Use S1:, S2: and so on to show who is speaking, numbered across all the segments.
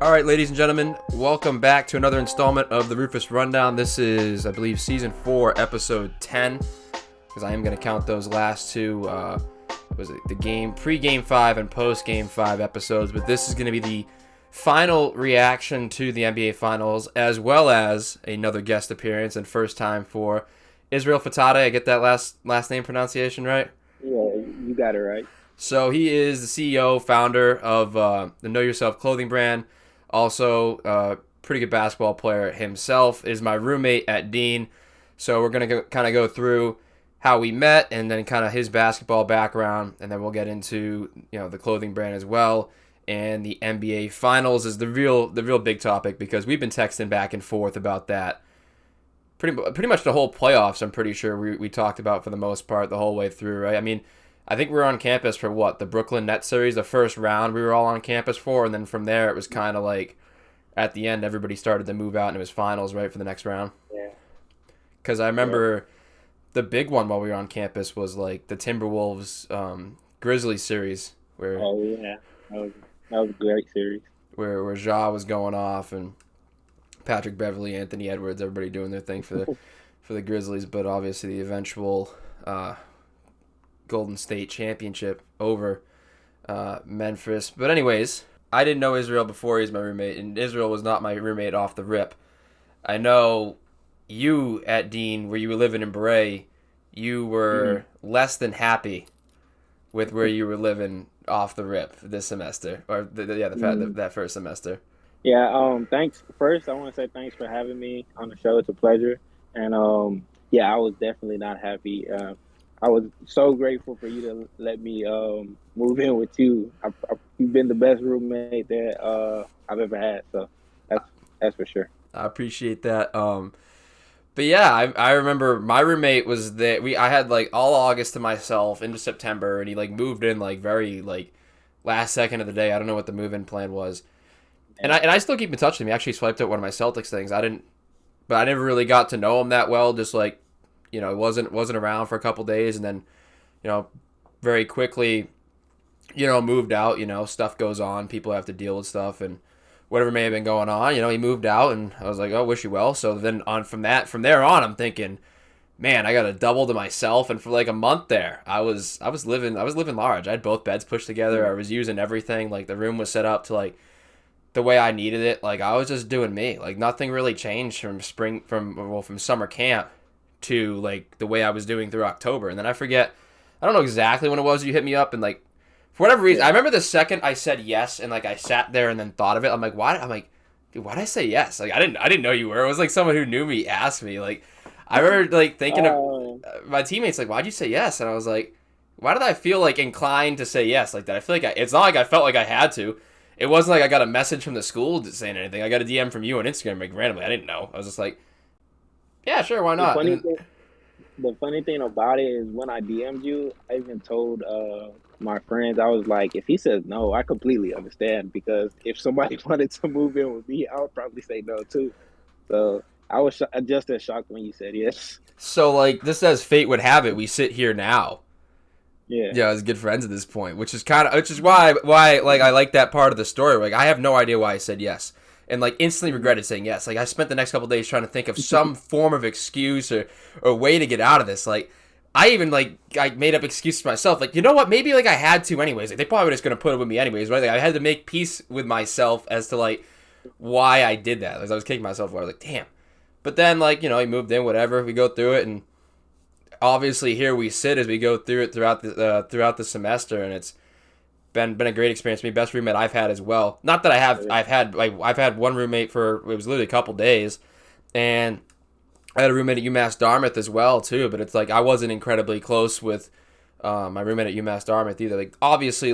S1: All right, ladies and gentlemen, welcome back to another installment of the Rufus Rundown. This is, I believe, Season 4, Episode 10, because I am going to count those last two, was it the game, pre-Game 5 and post-Game 5 episodes, but this is going to be the final reaction to the NBA Finals, as well as another guest appearance and first time for Israel Fatade. I get that last name pronunciation right?
S2: Yeah, you got it right.
S1: So he is the CEO, founder of the Know Yourself clothing brand. Also, pretty good basketball player himself. Is my roommate at Dean. So we're going to kind of go through how we met and then kind of his basketball background. And then we'll get into, the clothing brand as well. And the NBA Finals is the real big topic because we've been texting back and forth about that. Pretty much the whole playoffs, I'm pretty sure we talked about for the most part the whole way through, right? I mean, I think we were on campus for the Brooklyn Nets series, the first round we were all on campus for, and then from there it was kind of like at the end everybody started to move out and it was finals, right, for the next round.
S2: Yeah.
S1: Because I remember the big one while we were on campus was like the Timberwolves Grizzlies series where
S2: that was a great series.
S1: Where Ja was going off and Patrick Beverley, Anthony Edwards, everybody doing their thing for the Grizzlies, but obviously the eventual Golden State championship over Memphis. But anyways, I didn't know Israel before he was my roommate, and Israel was not my roommate off the rip. I know you at Dean, where you were living in Bray, you were less than happy with where you were living off the rip this semester, or that first semester.
S2: Yeah, thanks. First, I want to say thanks for having me on the show. It's a pleasure. And I was definitely not happy. I was so grateful for you to let me move in with you. You've been the best roommate that I've ever had, so that's for sure.
S1: I appreciate that. But yeah, I remember my roommate was that I had all August to myself into September, and he moved in very last second of the day. I don't know what the move-in plan was, and I still keep in touch with him. He actually swiped out one of my Celtics things. But I never really got to know him that well. Just he wasn't around for a couple days, and then, very quickly, moved out. Stuff goes on. People have to deal with stuff, and whatever may have been going on, he moved out, and I was like, oh, wish you well. So then from there on, I'm thinking, man, I got a double to myself, and for a month there, I was living large. I had both beds pushed together. I was using everything. The room was set up to the way I needed it. I was just doing me. Nothing really changed from summer camp to the way I was doing through October. And then I don't know exactly when it was you hit me up, and for whatever reason, I remember the second I said yes, and I sat there and then thought of it. I'm like, why? I'm like, dude, why'd I say yes? I didn't know you were. It was someone who knew me asked me. I remember thinking of my teammates, why'd you say yes? And I was like, why did I feel inclined to say yes like that? I feel it's not I felt like I had to. It wasn't I got a message from the school saying anything. I got a DM from you on Instagram randomly. I didn't know. I was just like, yeah, sure, why not?
S2: The funny thing about it is when I DM'd you, I even told my friends, I was like, if he says no, I completely understand, because if somebody wanted to move in with me, I would probably say no too. So I was just as shocked when you said yes.
S1: So just as fate would have it, we sit here now.
S2: Yeah,
S1: as good friends at this point, which is why I like that part of the story. I have no idea why I said yes, and instantly regretted saying yes. I spent the next couple of days trying to think of some form of excuse or way to get out of this. I even I made up excuses for myself. You know what? Maybe I had to anyways. They probably were just gonna put it with me anyways, right? I had to make peace with myself as to why I did that. I was kicking myself. I was like, damn. But then he moved in, whatever. We go through it, and obviously here we sit as we go through it throughout the semester, and it's been a great experience for me. Best roommate I've had as well. Not that I've had one roommate for, it was literally a couple days, and I had a roommate at UMass Dartmouth as well too. But it's I wasn't incredibly close with my roommate at UMass Dartmouth either. Obviously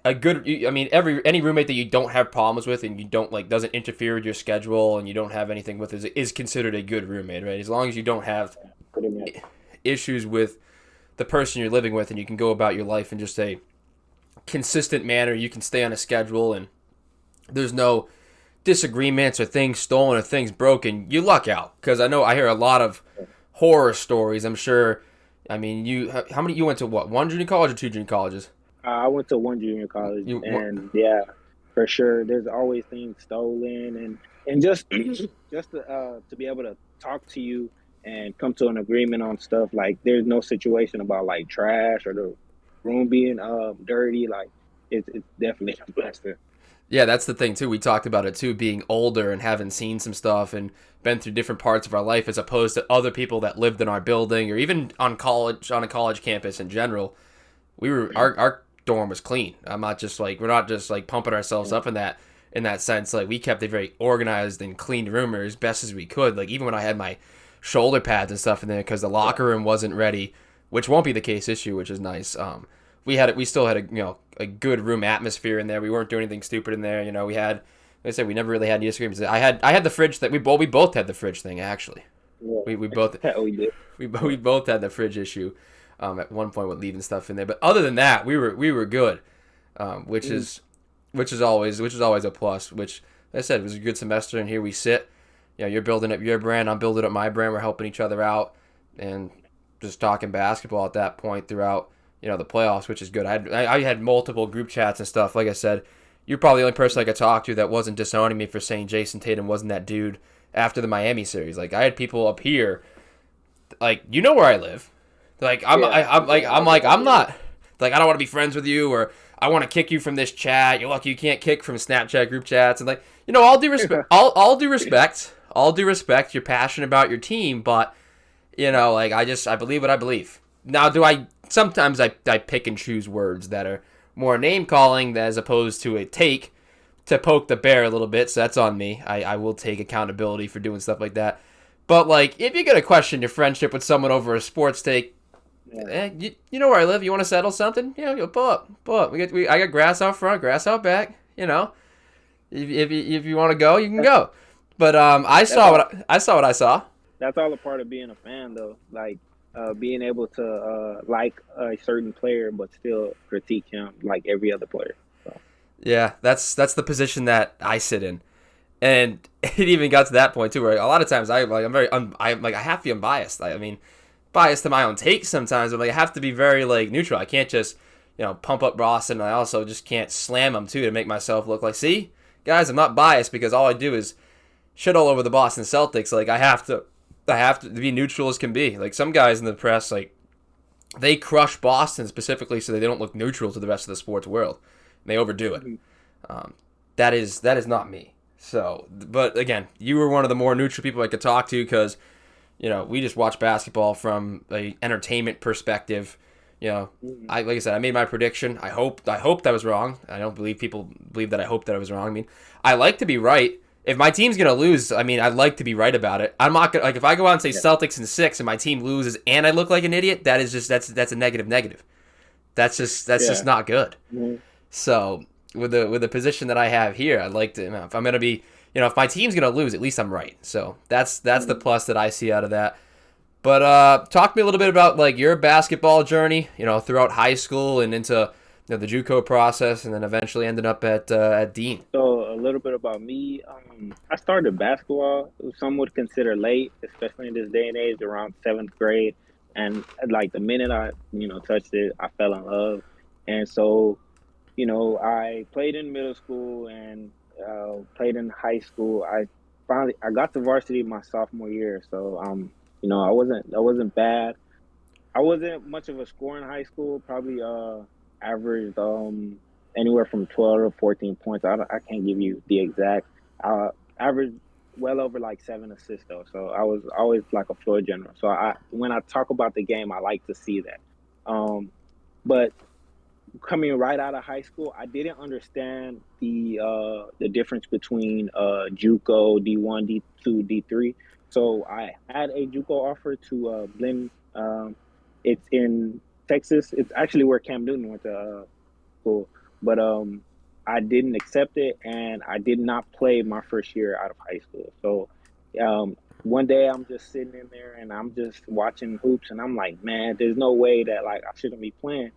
S1: a good, any roommate that you don't have problems with and you don't doesn't interfere with your schedule and you don't have anything with is considered a good roommate, right? As long as you don't have issues with the person you're living with and you can go about your life in just a consistent manner, you can stay on a schedule and there's no disagreements or things stolen or things broken, you luck out. Because I hear a lot of horror stories. I'm sure. How many you went to? What, one junior college or two junior colleges?
S2: I went to one junior college, and yeah, for sure. There's always things stolen, and just just to be able to talk to you and come to an agreement on stuff. Like there's no situation about like trash or the room being dirty. Like it's definitely a blessing.
S1: Yeah, that's the thing too. We talked about it too, being older and having seen some stuff and been through different parts of our life as opposed to other people that lived in our building or even on a college campus in general. Our dorm was clean. We're not just like pumping ourselves up in that sense. Like we kept a very organized and clean room as best as we could. Like even when I had my shoulder pads and stuff in there because the locker room wasn't ready, which won't be the case this year, which is nice. We still had a good room atmosphere in there. We weren't doing anything stupid in there. We had, like I said, we never really had any disagreements. I had the fridge that we both had the fridge thing actually.
S2: Yeah,
S1: We both
S2: yeah, we did.
S1: we both had the fridge issue at one point with leaving stuff in there. But other than that, we were good, which is always a plus. Which like I said, it was a good semester, and here we sit. You're building up your brand, I'm building up my brand. We're helping each other out, and just talking basketball at that point throughout the playoffs, which is good. I had multiple group chats and stuff. Like I said, you're probably the only person I could talk to that wasn't disowning me for saying Jason Tatum wasn't that dude after the Miami series. Like I had people up here, like where I live. Like I'm not like I don't want to be friends with you or I want to kick you from this chat. You're lucky you can't kick from Snapchat group chats and like all due respect, all due respect. You're passionate about your team, but like I believe what I believe. Now, do I sometimes I pick and choose words that are more name calling as opposed to a take to poke the bear a little bit. So that's on me. I will take accountability for doing stuff like that. But like if you're gonna question your friendship with someone over a sports take.
S2: Yeah.
S1: You know where I live. You want to settle something? Pull up. I got grass out front, grass out back. If you want to go, you can go. But I saw what I saw.
S2: That's all a part of being a fan, though. Like being able to like a certain player, but still critique him like every other player. So.
S1: Yeah, that's the position that I sit in, and it even got to that point too, where a lot of times I have to be unbiased. I mean, biased to my own take sometimes, but I have to be very like neutral. I can't just pump up Boston, and I also just can't slam them too to make myself look like, see, guys, I'm not biased because all I do is shit all over the Boston Celtics. Like I have to be neutral as can be. Like some guys in the press, like they crush Boston specifically so they don't look neutral to the rest of the sports world. And they overdo it. That is not me. So, but again, you were one of the more neutral people I could talk to because we just watch basketball from a entertainment perspective. Like I said, I made my prediction. I hoped I was wrong. I don't believe people believe that I hoped that I was wrong. I mean, I like to be right. If my team's gonna lose, I mean, I'd like to be right about it. I'm not gonna if I go out and say Celtics in 6 and my team loses and I look like an idiot. That is just that's a negative. That's just not good.
S2: Mm-hmm.
S1: So with the position that I have here, I'd like to if I'm gonna be if my team's gonna lose, at least I'm right. So that's the plus that I see out of that. But talk to me a little bit about like your basketball journey, throughout high school and into the JUCO process, and then eventually ended up at Dean.
S2: So a little bit about me. I started basketball. Some would consider late, especially in this day and age, around 7th grade. And like the minute I touched it, I fell in love. And so I played in middle school and played in high school. I got to varsity my sophomore year, so I wasn't bad. I wasn't much of a scorer in high school. Probably averaged anywhere from 12 to 14 points. I can't give you the exact. Averaged well over like 7 assists though. So I was always like a floor general. So when I talk about the game, I like to see that. But coming right out of high school, I didn't understand the difference between JUCO, D1, D2, D3. So I had a JUCO offer to blend. It's in Texas. It's actually where Cam Newton went to school, but I didn't accept it, and I did not play my first year out of high school. So one day I'm just sitting in there and I'm just watching hoops, and I'm like, man, there's no way that like I shouldn't be playing.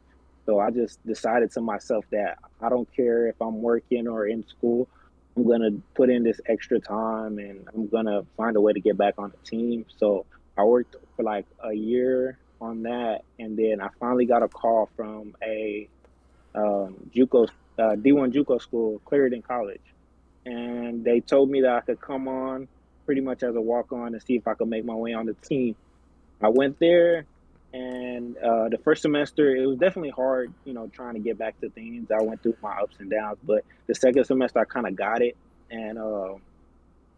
S2: So I just decided to myself that I don't care if I'm working or in school. I'm going to put in this extra time and I'm going to find a way to get back on the team. So I worked for like a year on that. And then I finally got a call from a JUCO D1 JUCO school, Clarendon College, and they told me that I could come on pretty much as a walk on and see if I could make my way on the team. I went there, and the first semester it was definitely hard, trying to get back to things. I went through my ups and downs, but the second semester I kind of got it, and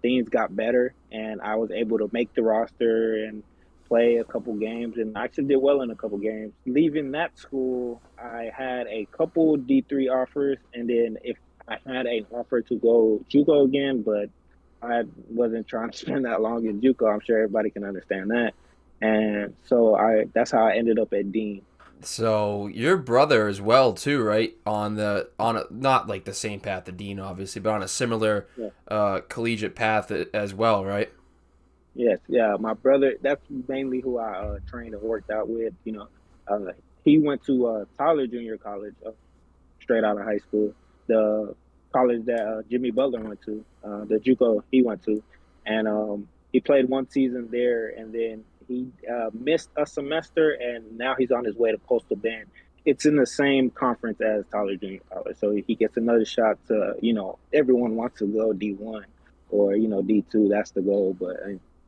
S2: things got better, and I was able to make the roster and play a couple games, and I actually did well in a couple games. Leaving that school, I had a couple D3 offers, and then if I had an offer to go JUCO again, but I wasn't trying to spend that long in JUCO. I'm sure everybody can understand that. And so that's how I ended up at Dean.
S1: So your brother as well too, right? Not like the same path that Dean obviously, but on a similar
S2: Yeah.
S1: collegiate path as well, right?
S2: Yes, yeah. My brother, that's mainly who I trained and worked out with. He went to Tyler Junior College, straight out of high school, the college that Jimmy Butler went to, the JUCO he went to, and he played one season there, and then he missed a semester, and now he's on his way to Coastal Bend. It's in the same conference as Tyler Junior College, so he gets another shot to, everyone wants to go D1 or D2. That's the goal, but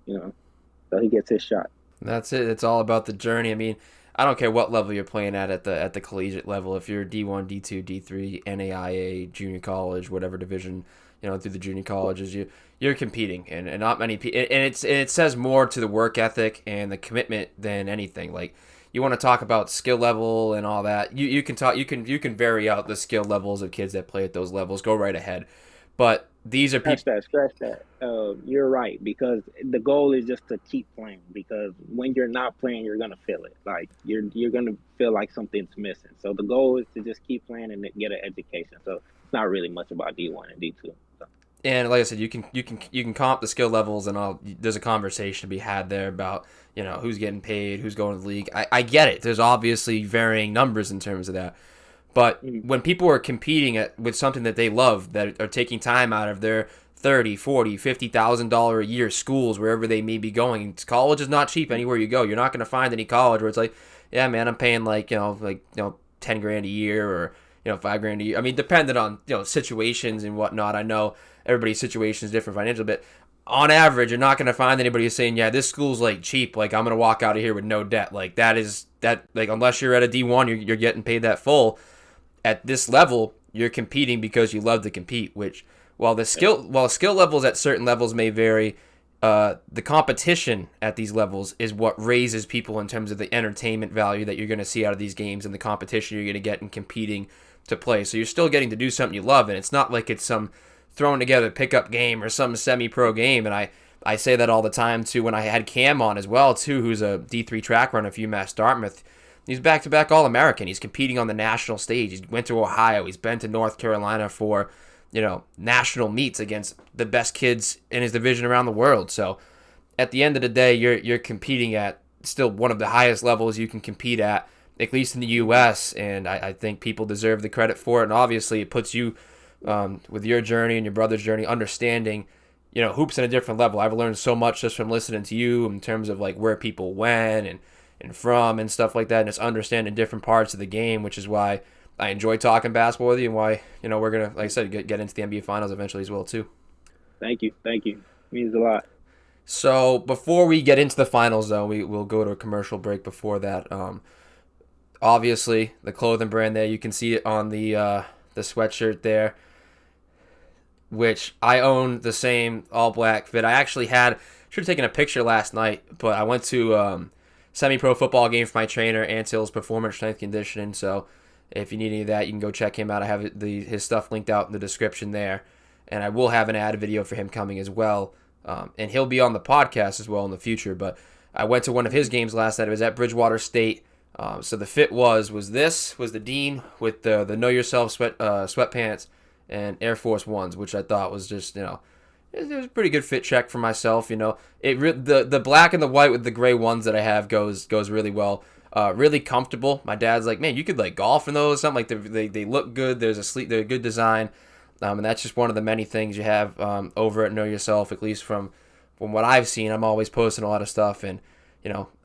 S2: so he gets his shot.
S1: That's it. It's all about the journey. I mean, I don't care what level you're playing at the collegiate level. If you're D1, D2, D3, NAIA, junior college, whatever division, through the junior colleges, you're competing, and not many people. And it says more to the work ethic and the commitment than anything. Like, you want to talk about skill level and all that. You can talk. You can vary out the skill levels of kids that play at those levels. Go right ahead. But these are people.
S2: Scratch that. You're right, because the goal is just to keep playing. Because when you're not playing, you're gonna feel it. Like you're gonna feel like something's missing. So the goal is to just keep playing and get an education. So it's not really much about D1 and D2. So.
S1: And like I said, you can comp the skill levels, and there's a conversation to be had there about who's getting paid, who's going to the league. I get it. There's obviously varying numbers in terms of that. But when people are competing with something that they love, that are taking time out of their 30, 40, $50,000 a year schools, wherever they may be going, college is not cheap anywhere you go. You're not going to find any college where it's like, yeah, man, I'm paying like 10 grand a year, or 5 grand a year. I mean, depending on situations and whatnot. I know everybody's situation is different financially, but on average, you're not going to find anybody who's saying, yeah, this school's like cheap, like I'm going to walk out of here with no debt. Like unless you're at a D1, you're getting paid that full. At this level, you're competing because you love to compete, which while skill levels at certain levels may vary, the competition at these levels is what raises people in terms of the entertainment value that you're going to see out of these games, and the competition you're going to get in competing to play. So you're still getting to do something you love, and it's not like it's some thrown together pickup game or some semi-pro game. And I say that all the time too when I had Cam on as well too, who's a D3 track runner for UMass Dartmouth. He's back-to-back All-American. He's competing on the national stage. He went to Ohio. He's been to North Carolina for, national meets against the best kids in his division around the world. So at the end of the day, you're competing at still one of the highest levels you can compete at least in the U.S., and I think people deserve the credit for it. And obviously it puts you, with your journey and your brother's journey, understanding, hoops at a different level. I've learned so much just from listening to you in terms of like where people went and from and stuff like that, and it's understanding different parts of the game, which is why I enjoy talking basketball with you, and why we're gonna, like I said, get into the NBA Finals eventually as well too.
S2: Thank you, it means a lot.
S1: So before we get into the finals, though, we'll go to a commercial break before that. Obviously, the clothing brand there, you can see it on the sweatshirt there, which I own the same all black fit. I actually should have taken a picture last night, but I went to semi-pro football game for my trainer, Antill's Performance Strength Conditioning. So if you need any of that, you can go check him out. I have his stuff linked out in the description there. And I will have an ad video for him coming as well. And he'll be on the podcast as well in the future. But I went to one of his games last night. It was at Bridgewater State. So the fit was the Dean with the Know Yourself sweatpants and Air Force Ones, which I thought was just, it was a pretty good fit check for myself. The black and the white with the gray ones that I have goes really well. Really comfortable. My dad's like, man, you could like golf in those. Something like they look good. They're a good design, and that's just one of the many things you have over at Know Yourself. At least from what I've seen, I'm always posting a lot of stuff, and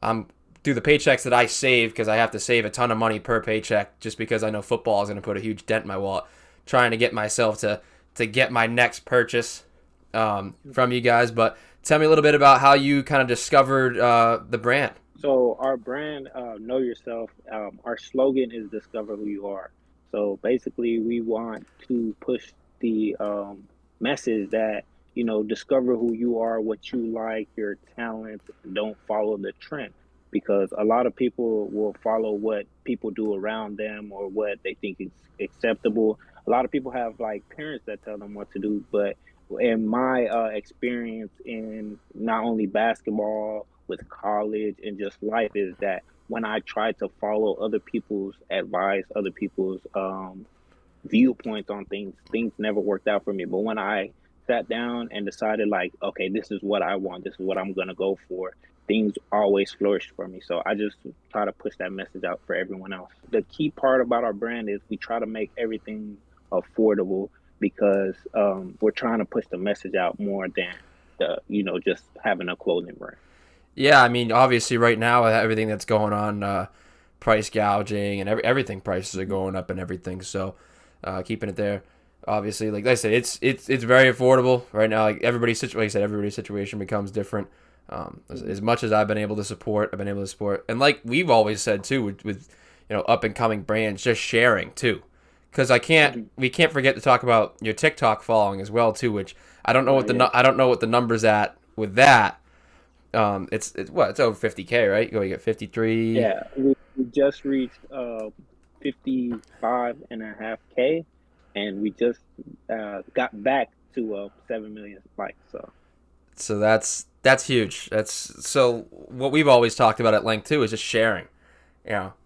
S1: I'm through the paychecks that I save, because I have to save a ton of money per paycheck just because I know football is going to put a huge dent in my wallet. trying to get myself to get my next purchase from you guys. But tell me a little bit about how you kind of discovered the brand.
S2: So our brand, Know Yourself, our slogan is Discover Who You Are. So basically, we want to push the message that, discover who you are, what you like, your talents, and don't follow the trend. Because a lot of people will follow what people do around them or what they think is acceptable. A lot of people have like parents that tell them what to do, but in my experience in not only basketball, with college, and just life is that when I try to follow other people's advice, other people's viewpoints on things, things never worked out for me. But when I sat down and decided, like, okay, this is what I want, this is what I'm gonna go for, things always flourished for me. So I just try to push that message out for everyone else. The key part about our brand is we try to make everything affordable because we're trying to push the message out more than just having a clothing brand.
S1: Yeah, I mean, obviously, right now with everything that's going on, price gouging and everything prices are going up and everything. So, keeping it there, obviously, like I said, it's very affordable right now. Like everybody's situation becomes different. As much as I've been able to support, and like we've always said too, with up and coming brands, just sharing too, because we can't forget to talk about your TikTok following as well too, which I don't know I don't know what the numbers at with that. It's over 50K, right? You get 53.
S2: Yeah, we just reached 55.5K, and we just got back to 7 million likes.
S1: So that's huge. So what we've always talked about at length too is just sharing.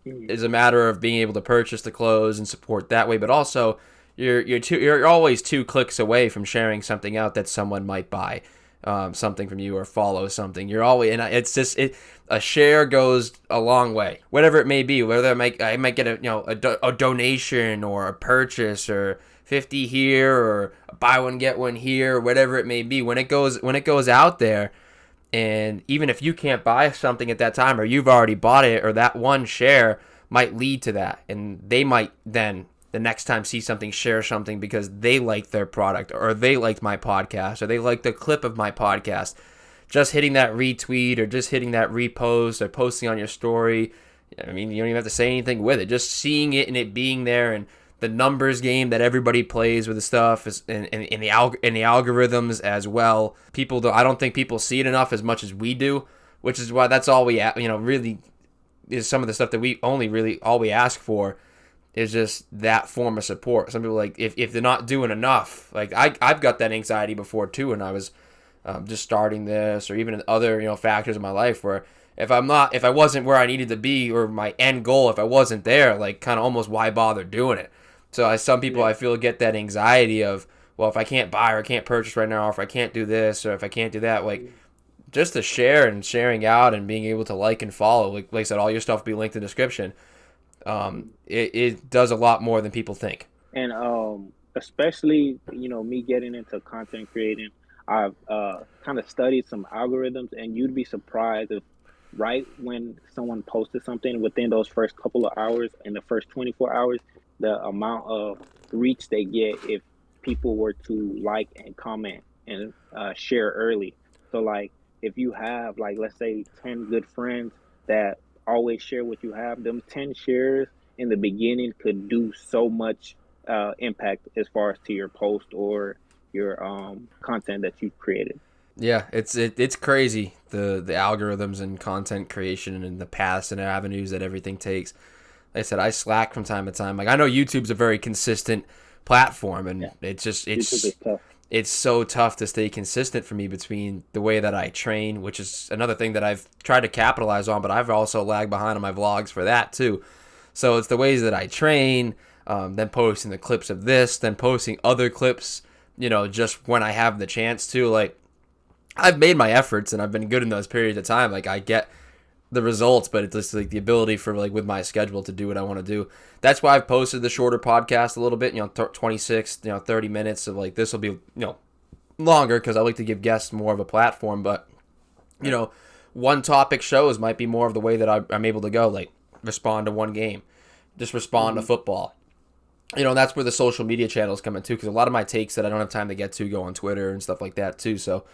S1: Is a matter of being able to purchase the clothes and support that way, but also you're always 2 clicks away from sharing something out that someone might buy. Something from you or follow something. You're always, and it's just a share goes a long way, whatever it may be. Whether I might get a donation or a purchase or 50 here or buy one get one here, whatever it may be. When it goes out there, and even if you can't buy something at that time or you've already bought it, or that one share might lead to that, and they might then the next time see something, share something because they like their product or they liked my podcast or they like the clip of my podcast. Just hitting that retweet or just hitting that repost or posting on your story. I mean, you don't even have to say anything with it. Just seeing it and it being there, and the numbers game that everybody plays with the stuff is and the algorithms as well. I don't think people see it enough as much as we do, which is why that's all we really is some of the stuff that we all we ask for. Is just that form of support. Some people if they're not doing enough. Like I've got that anxiety before too, when I was just starting this, or even in other factors in my life where if I wasn't where I needed to be, or my end goal, if I wasn't there, like kind of almost why bother doing it. So some people I feel get that anxiety of, well, if I can't buy or can't purchase right now, or if I can't do this or if I can't do that, like just to share and sharing out and being able to like and follow. Like I said, all your stuff will be linked in the description. It does a lot more than people think.
S2: And especially, me getting into content creating, I've kind of studied some algorithms, and you'd be surprised if right when someone posted something, within those first couple of hours, in the first 24 hours, the amount of reach they get if people were to like and comment and share early. So like if you have, like, let's say 10 good friends that always share what you have, them 10 shares in the beginning could do so much impact as far as to your post or your content that you've created.
S1: Yeah, it's crazy, the algorithms and content creation and the paths and avenues that everything takes. Like I said, I slack from time to time. Like I know YouTube's a very consistent platform, and it's so tough to stay consistent for me between the way that I train, which is another thing that I've tried to capitalize on, but I've also lagged behind on my vlogs for that too. So it's the ways that I train, then posting the clips of this, then posting other clips, just when I have the chance to. Like I've made my efforts and I've been good in those periods of time. Like I get the results, but it's just like the ability for like with my schedule to do what I want to do. That's why I've posted the shorter podcast a little bit, 26, 30 minutes of like, this will be, longer because I like to give guests more of a platform, but one topic shows might be more of the way that I'm able to go, like respond to one game, just respond to football. that's where the social media channels come in too, because a lot of my takes that I don't have time to get to go on Twitter and stuff like that too. So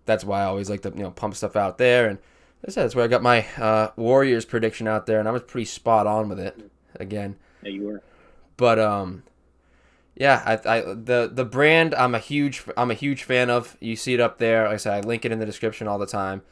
S1: that's why I always like to pump stuff out there. And as I said, that's where I got my Warriors prediction out there, and I was pretty spot on with it again.
S2: Yeah, you were.
S1: But yeah, the brand I'm a huge fan of. You see it up there. Like I said, I link it in the description all the time.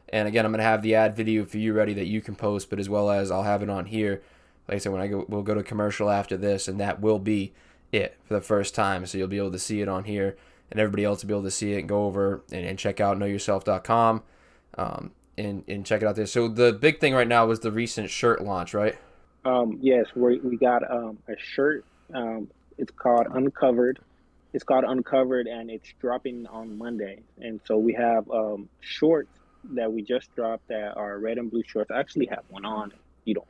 S1: And again, I'm gonna have the ad video for you ready that you can post, but as well as I'll have it on here. Like I said, we'll go to commercial after this, and that will be it for the first time. So you'll be able to see it on here, and everybody else will be able to see it and go over and check out knowyourself.com, and check it out there. So the big thing right now was the recent shirt launch, right?
S2: Yes, we got a shirt. It's called Uncovered. It's called Uncovered, and it's dropping on Monday. And so we have shorts that we just dropped that are red and blue shorts. I actually have one on. You don't,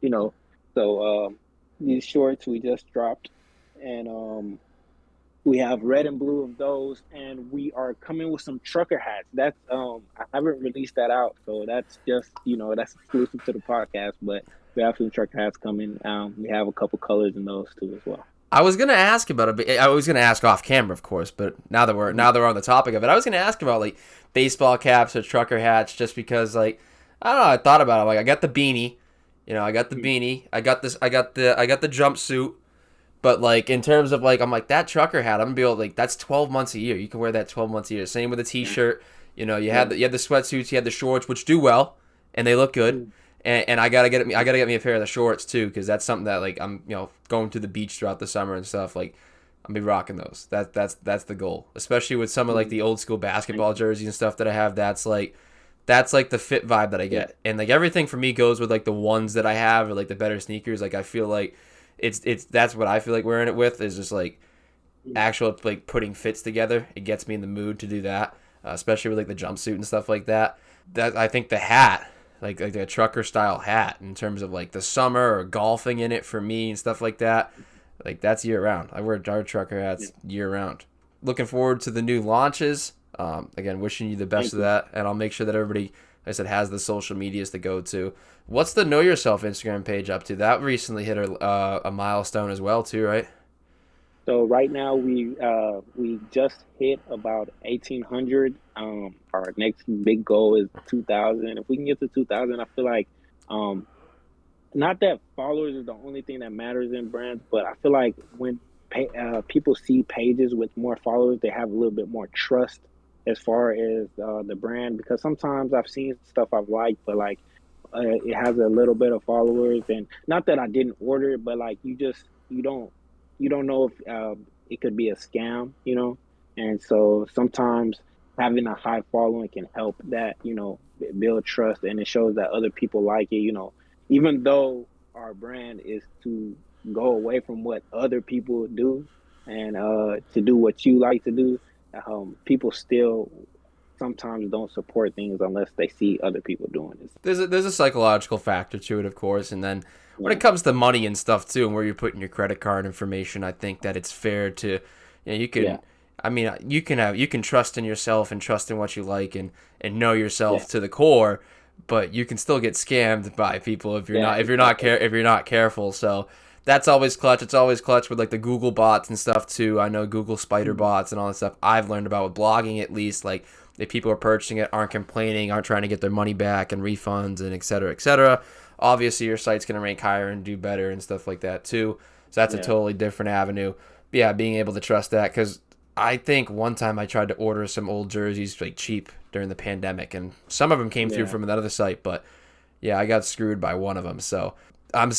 S2: you know. So these shorts we just dropped, and we have red and blue of those, and we are coming with some trucker hats. That's I haven't released that out, so that's just that's exclusive to the podcast. But we have some trucker hats coming. We have a couple colors in those too as well.
S1: I was gonna ask about it, but I was gonna ask off camera, of course. But now that we're on the topic of it, I was gonna ask about like baseball caps or trucker hats, just because like I don't know. I thought about it. Like I got the beanie, I got the beanie. I got this. I got the jumpsuit. But like in terms of like I'm like that trucker hat, I'm gonna be able to, like that's 12 months a year. You can wear that 12 months a year. Same with a t-shirt. You had the sweatsuits, you had the shorts, which do well and they look good. And I gotta get me a pair of the shorts too, because that's something that like I'm going to the beach throughout the summer and stuff. Like I'm be rocking those. That's the goal, especially with some of like the old school basketball jerseys and stuff that I have. That's like the fit vibe that I get, and like everything for me goes with like the ones that I have or like the better sneakers. Like I feel like it's that's what I feel like wearing it with is just like actual like putting fits together. It gets me in the mood to do that, especially with like the jumpsuit and stuff like that. That I think the hat, like a trucker style hat, in terms of like the summer or golfing in it for me and stuff like that, like that's year round. I wear our trucker hats year round. Looking forward to the new launches. Again, wishing you the best of that, and I'll make sure that everybody, like I said, has the social medias to go to. What's the Know Yourself Instagram page up to? That recently hit a milestone as well, too, right?
S2: So right now we just hit about 1,800. Our next big goal is 2,000. If we can get to 2,000, I feel like not that followers is the only thing that matters in brands, but I feel like when people see pages with more followers, they have a little bit more trust as far as the brand, because sometimes I've seen stuff I've liked, but like it has a little bit of followers, and not that I didn't order it, but like you don't know if it could be a scam, and so sometimes having a high following can help that, build trust, and it shows that other people like it, even though our brand is to go away from what other people do and to do what you like to do. People still sometimes don't support things unless they see other people doing it.
S1: There's a psychological factor to it, of course, and then when it comes to money and stuff too, and where you're putting your credit card information, I think that it's fair to, you can. Yeah. I mean, you can trust in yourself and trust in what you like and know yourself to the core, but you can still get scammed by people if you're not careful. So that's always clutch. It's always clutch with like the Google bots and stuff too. I know Google spider bots and all that stuff. I've learned about with blogging, at least, like if people are purchasing it, aren't complaining, aren't trying to get their money back and refunds and et cetera, et cetera. Obviously your site's going to rank higher and do better and stuff like that too. So that's a totally different avenue. But yeah, being able to trust that, because I think one time I tried to order some old jerseys like cheap during the pandemic, and some of them came through from another site, but yeah, I got screwed by one of them. So I'm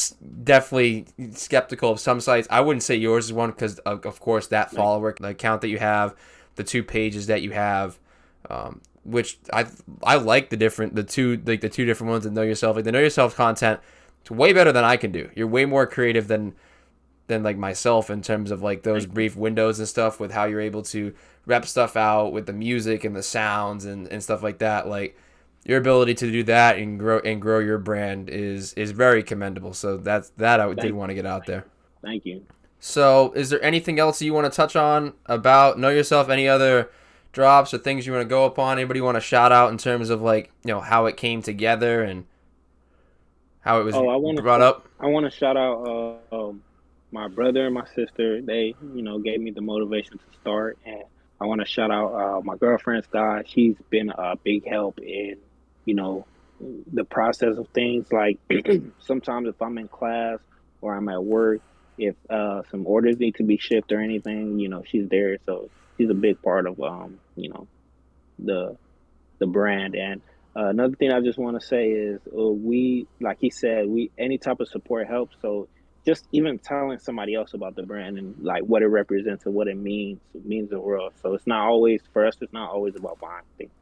S1: definitely skeptical of some sites. I wouldn't say yours is one, because of course that follower, the account that you have, the 2 pages that you have, which I like the two different ones that Know Yourself. Like the Know Yourself content, it's way better than I can do. You're way more creative than like myself in terms of like those brief windows and stuff with how you're able to rep stuff out with the music and the sounds and stuff like that. Like your ability to do that and grow your brand is very commendable. So I did want to get out there.
S2: Thank you.
S1: So is there anything else you want to touch on about Know Yourself? Any other drops or things you want to go upon? Anybody you want to shout out in terms of like, how it came together and how it was brought up?
S2: I want to shout out my brother and my sister, they, gave me the motivation to start. And I want to shout out my girlfriend, Scott. She's been a big help in, you know, the process of things. Like sometimes if I'm in class or I'm at work, if some orders need to be shipped or anything, she's there. So she's a big part of, the brand. And another thing I just want to say is we, like he said, we any type of support helps. So just even telling somebody else about the brand and like what it represents and what it means the world. So it's not always for us. It's not always about buying things.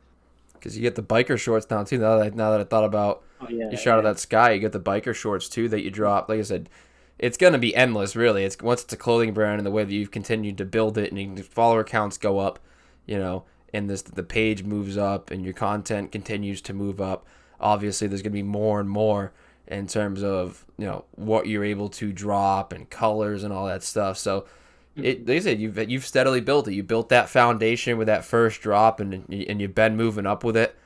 S1: Because you get the biker shorts now too. Now that I thought about
S2: Oh
S1: you
S2: yeah,
S1: shot of
S2: yeah,
S1: that sky, you get the biker shorts too that you drop. Like I said, it's gonna be endless. Really, it's once it's a clothing brand and the way that you've continued to build it and your follower counts go up, you know, and the page moves up and your content continues to move up. Obviously, there's gonna be more and more in terms of what you're able to drop and colors and all that stuff. So like I said, you've steadily built it. You built that foundation with that first drop, and you've been moving up with it.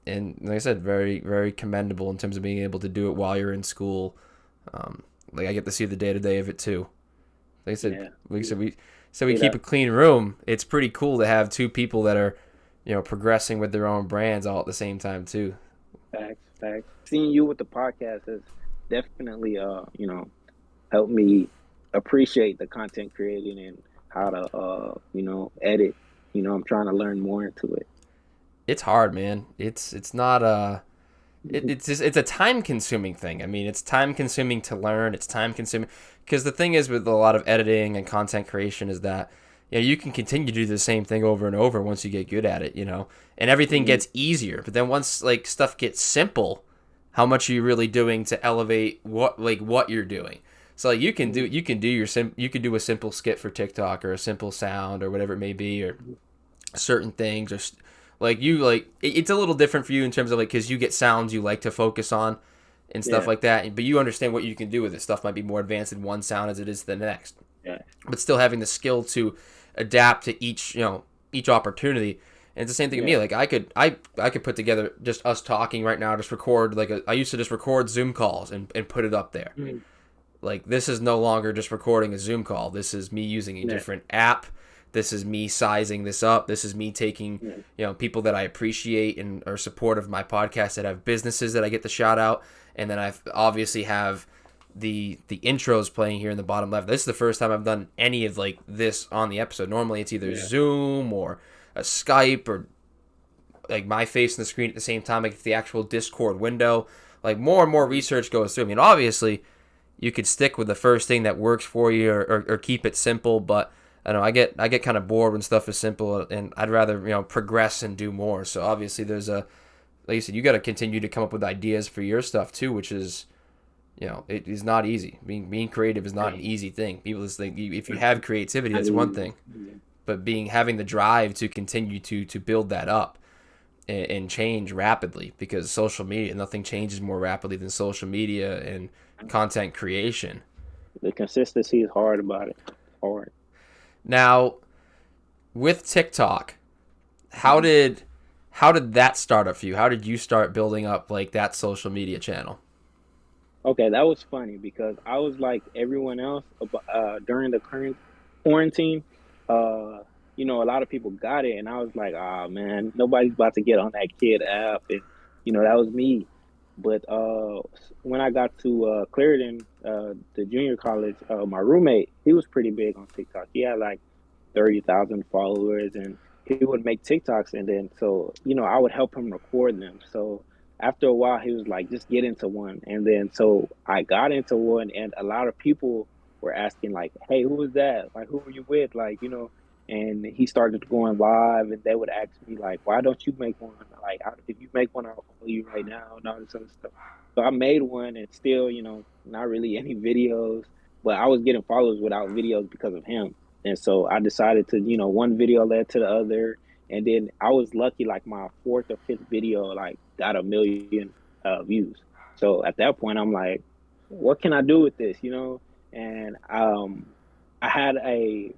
S1: And like I said, very very commendable in terms of being able to do it while you're in school. Like I get to see the day to day of it too. Like I said,
S2: yeah.
S1: we
S2: See
S1: keep
S2: that?
S1: a clean room. It's pretty cool to have two people that are progressing with their own brands all at the same time too.
S2: Facts, facts. Seeing you with the podcast has definitely, helped me appreciate the content creating and how to, edit. I'm trying to learn more into it.
S1: It's hard, man. It's not it's just, it's a time consuming thing. I mean, it's time consuming to learn. It's time consuming because the thing is with a lot of editing and content creation is that you can continue to do the same thing over and over once you get good at it, and everything
S2: Hmm.
S1: gets easier. But then once like stuff gets simple, how much are you really doing to elevate what you're doing? So like
S2: Hmm.
S1: you can do a simple skit for TikTok or a simple sound or whatever it may be or certain things or it's a little different for you in terms of like because you get sounds you like to focus on and stuff
S2: Yeah,
S1: like that, but you understand what you can do with it. Stuff might be more advanced in one sound as it is the next,
S2: yeah,
S1: but still having the skill to adapt to each opportunity. And it's the same thing with me.
S2: yeah.
S1: Like I could put together just us talking right now, just record I used to just record Zoom calls and put it up there.
S2: Mhm.
S1: Like this is no longer just recording a Zoom call. This is me using a
S2: Yeah,
S1: different app. This is me sizing this up. This is me taking,
S2: yeah,
S1: people that I appreciate and are supportive of my podcast that have businesses that I get to shout out. And then I obviously have the intros playing here in the bottom left. This is the first time I've done any of like this on the episode. Normally it's either
S2: yeah,
S1: Zoom or a Skype or like my face on the screen at the same time, like the actual Discord window. Like more and more
S2: mhm,
S1: research goes through. I mean, obviously you could stick with the first thing that works for you or keep it simple, but I don't know, I get kind of bored when stuff is simple and I'd rather progress and do more. So obviously there's a like you said, you got to continue to come up with ideas for your stuff too, which is it is not easy. Being creative is not an
S2: right.
S1: easy thing. People just think if you have creativity,
S2: I
S1: that's one
S2: do.
S1: thing, but having the drive to continue to build that up and change rapidly, because social media, nothing changes more rapidly than social media and content creation.
S2: The consistency is hard about it. Hard.
S1: Now, with TikTok, how
S2: Mhm.
S1: did how did that start up for you? How did you start building up like that social media channel?
S2: Okay, that was funny because I was like everyone else during the current quarantine. Uh, a lot of people got it, and I was like, "Ah, man, nobody's about to get on that kid app," and that was me. But when I got to Clarendon, the junior college, my roommate, he was pretty big on TikTok. He had like 30,000 followers, and he would make TikToks, and then so I would help him record them. So after a while, he was like, "Just get into one," and then so I got into one, and a lot of people were asking like, "Hey, who is that? Like, who are you with?" Like, and he started going live, and they would ask me like, "Why don't you make one? Like, if you make one, I'll follow you right now," and all this other stuff. So I made one, and still, not really any videos, but I was getting followers without videos because of him. And so I decided to, one video led to the other. And then I was lucky, like my fourth or fifth video, like got a million views. So at that point, I'm like, what can I do with this, And I had a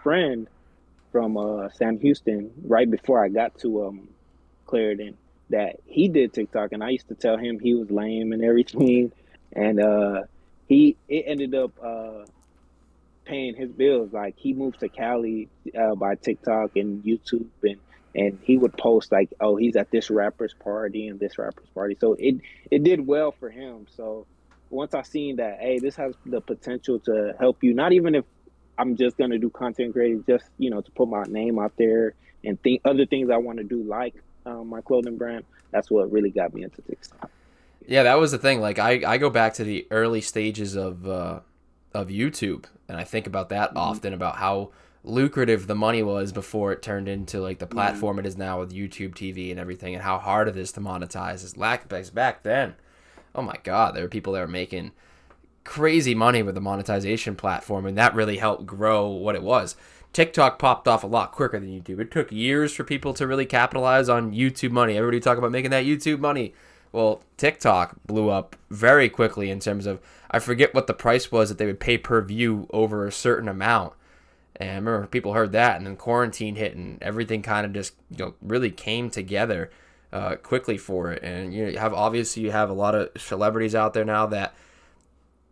S2: friend from Sam Houston right before I got to Clarendon that he did TikTok, and I used to tell him he was lame and everything. And he it ended up paying his bills. Like he moved to Cali by TikTok and YouTube, and he would post like, "Oh, he's at this rapper's party and this rapper's party." So it did well for him. So once I seen that, hey, this has the potential to help you. Not even if I'm just gonna do content creating, just to put my name out there and think other things I want to do, like my clothing brand. That's what really got me into TikTok.
S1: Yeah, that was the thing. Like I go back to the early stages of YouTube, and I think about that
S2: Mm-hmm.
S1: often about how lucrative the money was before it turned into like the
S2: Mm-hmm.
S1: platform it is now with YouTube TV and everything, and how hard it is to monetize. Is lack back then. Oh my God, there were people that were making crazy money with the monetization platform, and that really helped grow what it was. TikTok popped off a lot quicker than YouTube. It took years for people to really capitalize on YouTube money. Everybody talk about making that YouTube money. Well, TikTok blew up very quickly in terms of, I forget what the price was that they would pay per view over a certain amount. And I remember people heard that, and then quarantine hit, and everything kind of just really came together quickly for it. And you have a lot of celebrities out there now that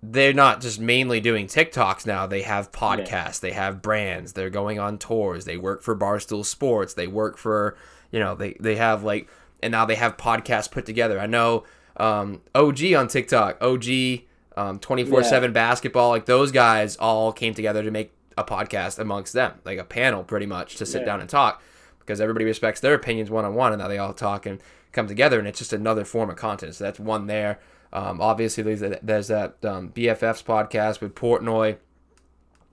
S1: they're not just mainly doing TikToks now. They have
S2: Yeah.
S1: podcasts, they have brands, they're going on tours, they work for Barstool Sports, they work for, they have like, and now they have podcasts put together. I know OG on TikTok, OG,
S2: Yeah.
S1: 24/7 basketball, like those guys all came together to make a podcast amongst them, like a panel pretty much to sit
S2: Yeah.
S1: down and talk because everybody respects their opinions one on one, and now they all talk and come together, and it's just another form of content. So that's one there. Obviously, there's that BFFs podcast with Portnoy,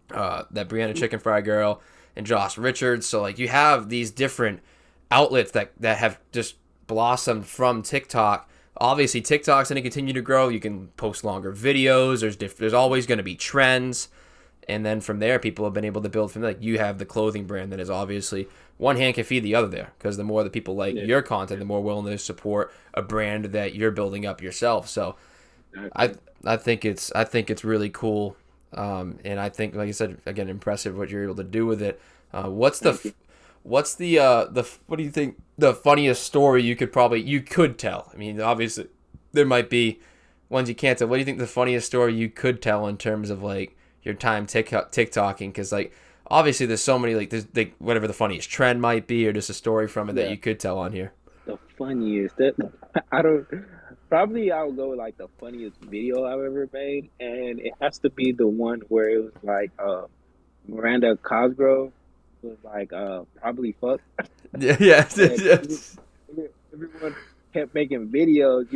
S1: that Brianna Chicken Fry Girl, and Josh Richards. So like you have these different outlets that have just blossomed from TikTok. Obviously, TikTok's going to continue to grow. You can post longer videos. There's always going to be trends, and then from there, people have been able to build from there. Like you have the clothing brand that is obviously one hand can feed the other there because the more that people like
S2: Yeah.
S1: your content, the more willing to support a brand that you're building up yourself. So I
S2: Exactly.
S1: I think it's really cool, and I think, like I said, again, impressive what you're able to do with it.
S2: Thank you.
S1: What's the what do you think the funniest story you could tell? I mean, obviously there might be ones you can't tell. What do you think the funniest story you could tell in terms of like your time TikToking? Because like obviously there's so many, like there's like whatever the funniest trend might be, or just a story from it that
S2: Yeah.
S1: you could tell on here.
S2: The funniest that I don't probably I'll go with like the funniest video I've ever made, and it has to be the one where it was like Miranda Cosgrove was like probably fucked,
S1: Yeah, yeah,
S2: and
S1: yes.
S2: everyone kept making videos,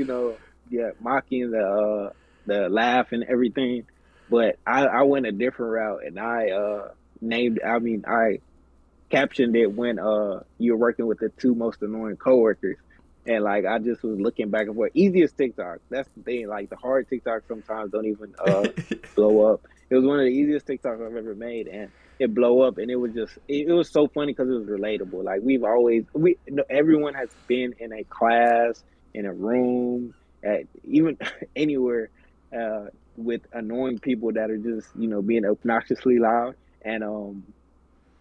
S2: yeah, mocking the laugh and everything. But I went a different route, and I named I mean I captioned it when you're working with the two most annoying coworkers. And like I just was looking back and forth. Easiest TikTok. That's the thing. Like the hard TikTok sometimes don't even blow up. It was one of the easiest TikToks I've ever made, and it blow up. And it was just it was so funny because it was relatable. Like everyone has been in a class, in a room, at even anywhere, with annoying people that are just being obnoxiously loud. And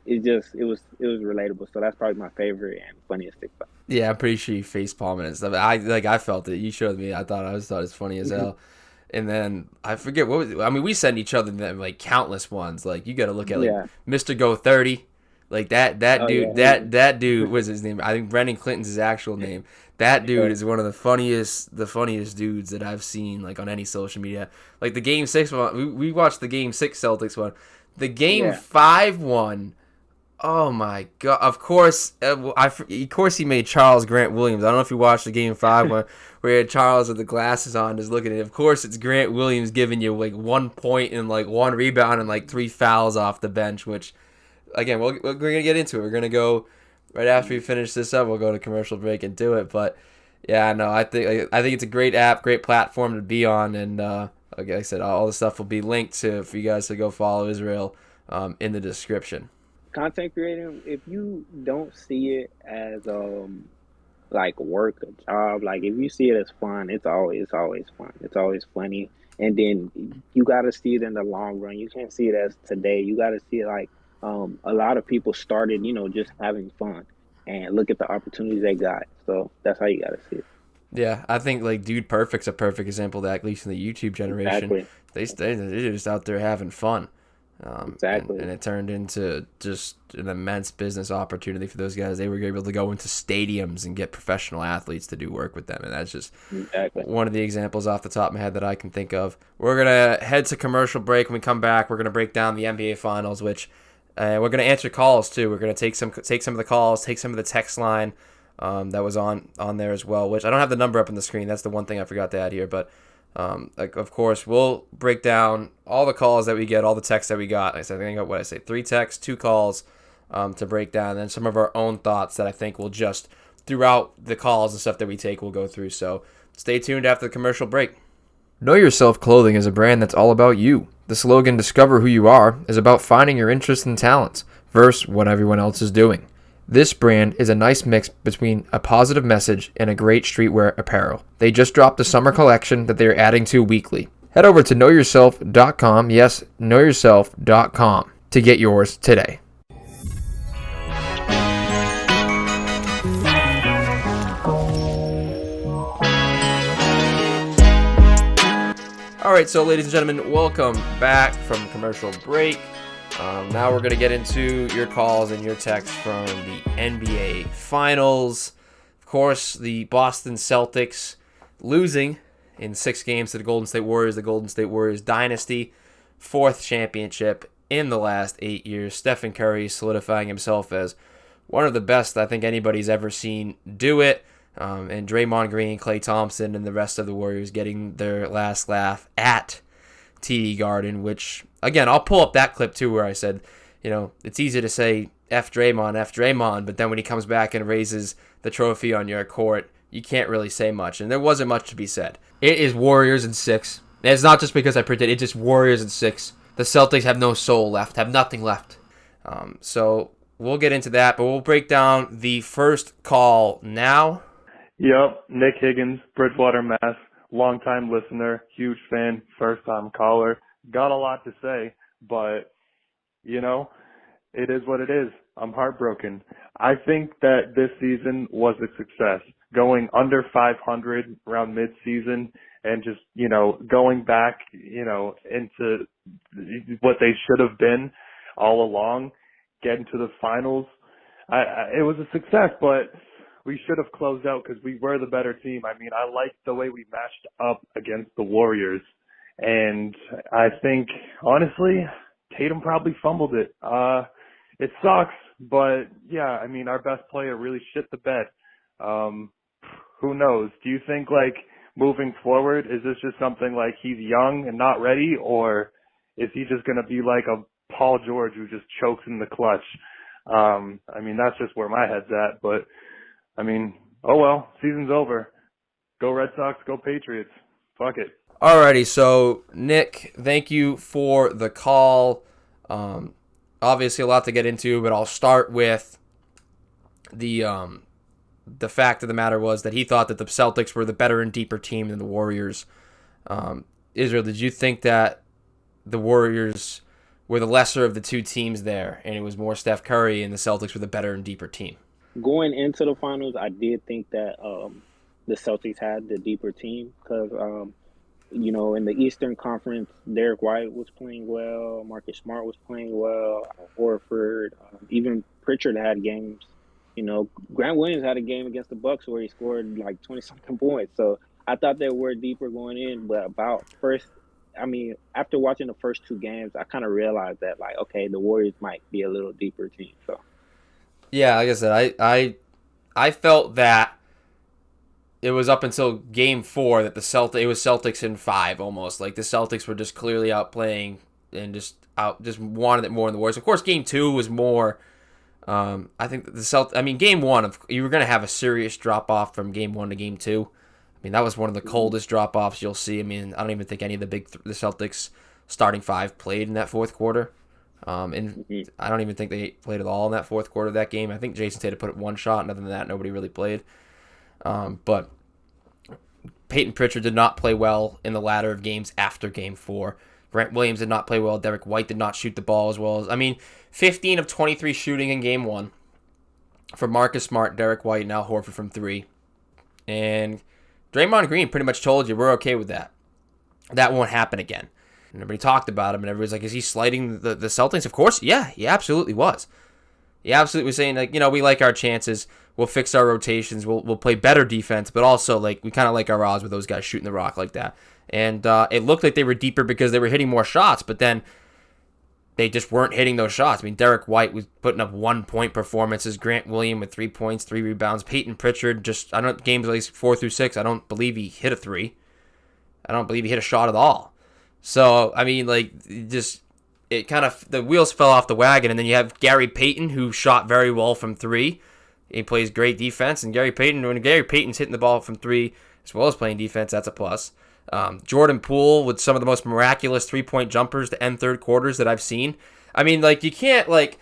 S2: it was relatable. So that's probably my favorite and funniest TikTok.
S1: Yeah, I'm pretty sure you face palming and stuff. I felt it. You showed me. I thought it's funny as hell. And then I forget what was it? I mean, we send each other them like countless ones. Like you got to look at like
S2: Yeah.
S1: Mr. Go 30, like that
S2: Oh yeah.
S1: dude. That dude was his name. I think Brendan Clinton's his actual name. That dude
S2: Yeah.
S1: is one of the funniest dudes that I've seen like on any social media. Like the game 6 one, we watched the game 6 Celtics one. The game
S2: Yeah.
S1: 5 one. Oh my god! Of course, of course he made Charles Grant Williams. I don't know if you watched the game 5 one where he had Charles with the glasses on, just looking at it. Of course, it's Grant Williams giving you like 1 point and like 1 rebound and like 3 fouls off the bench. Which, again, we're gonna get into it. We're gonna go right after we finish this up. We'll go to commercial break and do it. But yeah, no, I think it's a great app, great platform to be on, and like I said, all the stuff will be linked to for you guys to go follow Israel in the description.
S2: Content creating, if you don't see it as like work, a job, like if you see it as fun, it's always fun. It's always funny. And then you gotta see it in the long run. You can't see it as today. You gotta see it like a lot of people started, just having fun and look at the opportunities they got. So that's how you gotta see it.
S1: Yeah, I think like Dude Perfect's a perfect example of that, at least in the YouTube generation.
S2: Exactly.
S1: They're just out there having fun. And
S2: Exactly.
S1: it turned into just an immense business opportunity for those guys. They were able to go into stadiums and get professional athletes to do work with them, and that's just
S2: Exactly.
S1: one of the examples off the top of my head that I can think of. We're gonna head to commercial break. When we come back, we're gonna break down the NBA Finals, which we're gonna answer calls too. We're gonna take some of the calls, take some of the text line that was on there as well. Which I don't have the number up on the screen. That's the one thing I forgot to add here, but. Like of course, we'll break down all the calls that we get, all the texts that we got. I said, I think what I say, 3 texts, 2 calls, to break down, and then some of our own thoughts that I think will just throughout the calls and stuff that we take, we'll go through. So stay tuned after the commercial break. Know Yourself Clothing is a brand that's all about you. The slogan "Discover Who You Are" is about finding your interests and talents versus what everyone else is doing. This brand is a nice mix between a positive message and a great streetwear apparel. They just dropped a summer collection that they are adding to weekly. Head over to knowyourself.com, yes, knowyourself.com, to get yours today. All right, so ladies and gentlemen, welcome back from commercial break. Now we're going to get into your calls and your texts from the NBA Finals. Of course, the Boston Celtics losing in 6 games to the Golden State Warriors. The Golden State Warriors dynasty, 4th championship in the last 8 years. Stephen Curry solidifying himself as one of the best I think anybody's ever seen do it. And Draymond Green, Klay Thompson, and the rest of the Warriors getting their last laugh at TD Garden, which, again, I'll pull up that clip too where I said, it's easy to say F Draymond, but then when he comes back and raises the trophy on your court, you can't really say much, and there wasn't much to be said. It is Warriors in 6. And it's not just because I predicted, it's just Warriors in 6. The Celtics have no soul left, have nothing left. So we'll get into that, but we'll break down the first call now.
S3: Yep, Nick Higgins, Bridgewater, Mass. Longtime listener, huge fan, first-time caller. Got a lot to say, but, it is what it is. I'm heartbroken. I think that this season was a success. Going under 500 around mid-season and just, going back, into what they should have been all along, getting to the finals. It was a success, but we should have closed out because we were the better team. I mean, I liked the way we matched up against the Warriors. And I think, honestly, Tatum probably fumbled it. It sucks, but yeah, I mean, our best player really shit the bed. Who knows? Do you think, moving forward, is this just something like he's young and not ready, or is he just going to be like a Paul George who just chokes in the clutch? I mean, that's just where my head's at, but I mean, oh well, season's over. Go Red Sox, go Patriots. Fuck it.
S1: Alrighty, so Nick, thank you for the call. Obviously a lot to get into, but I'll start with the fact of the matter was that he thought that the Celtics were the better and deeper team than the Warriors. Israel, did you think that the Warriors were the lesser of the two teams there, and it was more Steph Curry and the Celtics were the better and deeper team?
S2: Going into the finals, I did think that the Celtics had the deeper team because, in the Eastern Conference, Derek White was playing well, Marcus Smart was playing well, Horford, even Pritchard had games. Grant Williams had a game against the Bucks where he scored like 20-something points. So I thought they were deeper going in, but after watching the first 2 games, I kind of realized that, okay, the Warriors might be a little deeper team. So.
S1: Yeah, like I said, I felt that it was up until Game 4 that it was Celtics in 5 almost. Like the Celtics were just clearly outplaying and just wanted it more than the Warriors. Of course, Game 2 was more. I think Game 1 you were going to have a serious drop off from Game 1 to Game 2. I mean, that was one of the coldest drop offs you'll see. I mean, I don't even think any of the Celtics starting 5 played in that fourth quarter. And I don't even think they played at all in that fourth quarter of that game. I think Jason Tatum put up 1 shot, and other than that, nobody really played. But Peyton Pritchard did not play well in the latter of games after Game 4. Grant Williams did not play well. Derek White did not shoot the ball as well. 15 of 23 shooting in Game 1 for Marcus Smart, Derek White, and Al Horford from 3. And Draymond Green pretty much told you we're okay with that. That won't happen again. And everybody talked about him, and everybody's like, is he slighting the Celtics? Of course, yeah, he absolutely was. He absolutely was saying, like, we like our chances. We'll fix our rotations. We'll play better defense, but also, like, we kind of like our odds with those guys shooting the rock like that. And it looked like they were deeper because they were hitting more shots, but then they just weren't hitting those shots. I mean, Derek White was putting up 1-point performances. Grant Williams with 3 points, 3 rebounds. Peyton Pritchard, games at least 4 through 6, I don't believe he hit a 3. I don't believe he hit a shot at all. So, I mean, like, it kind of, the wheels fell off the wagon. And then you have Gary Payton, who shot very well from 3. He plays great defense. And when Gary Payton's hitting the ball from 3, as well as playing defense, that's a plus. Jordan Poole with some of the most miraculous 3-point jumpers to end third quarters that I've seen. I mean, like, you can't, like,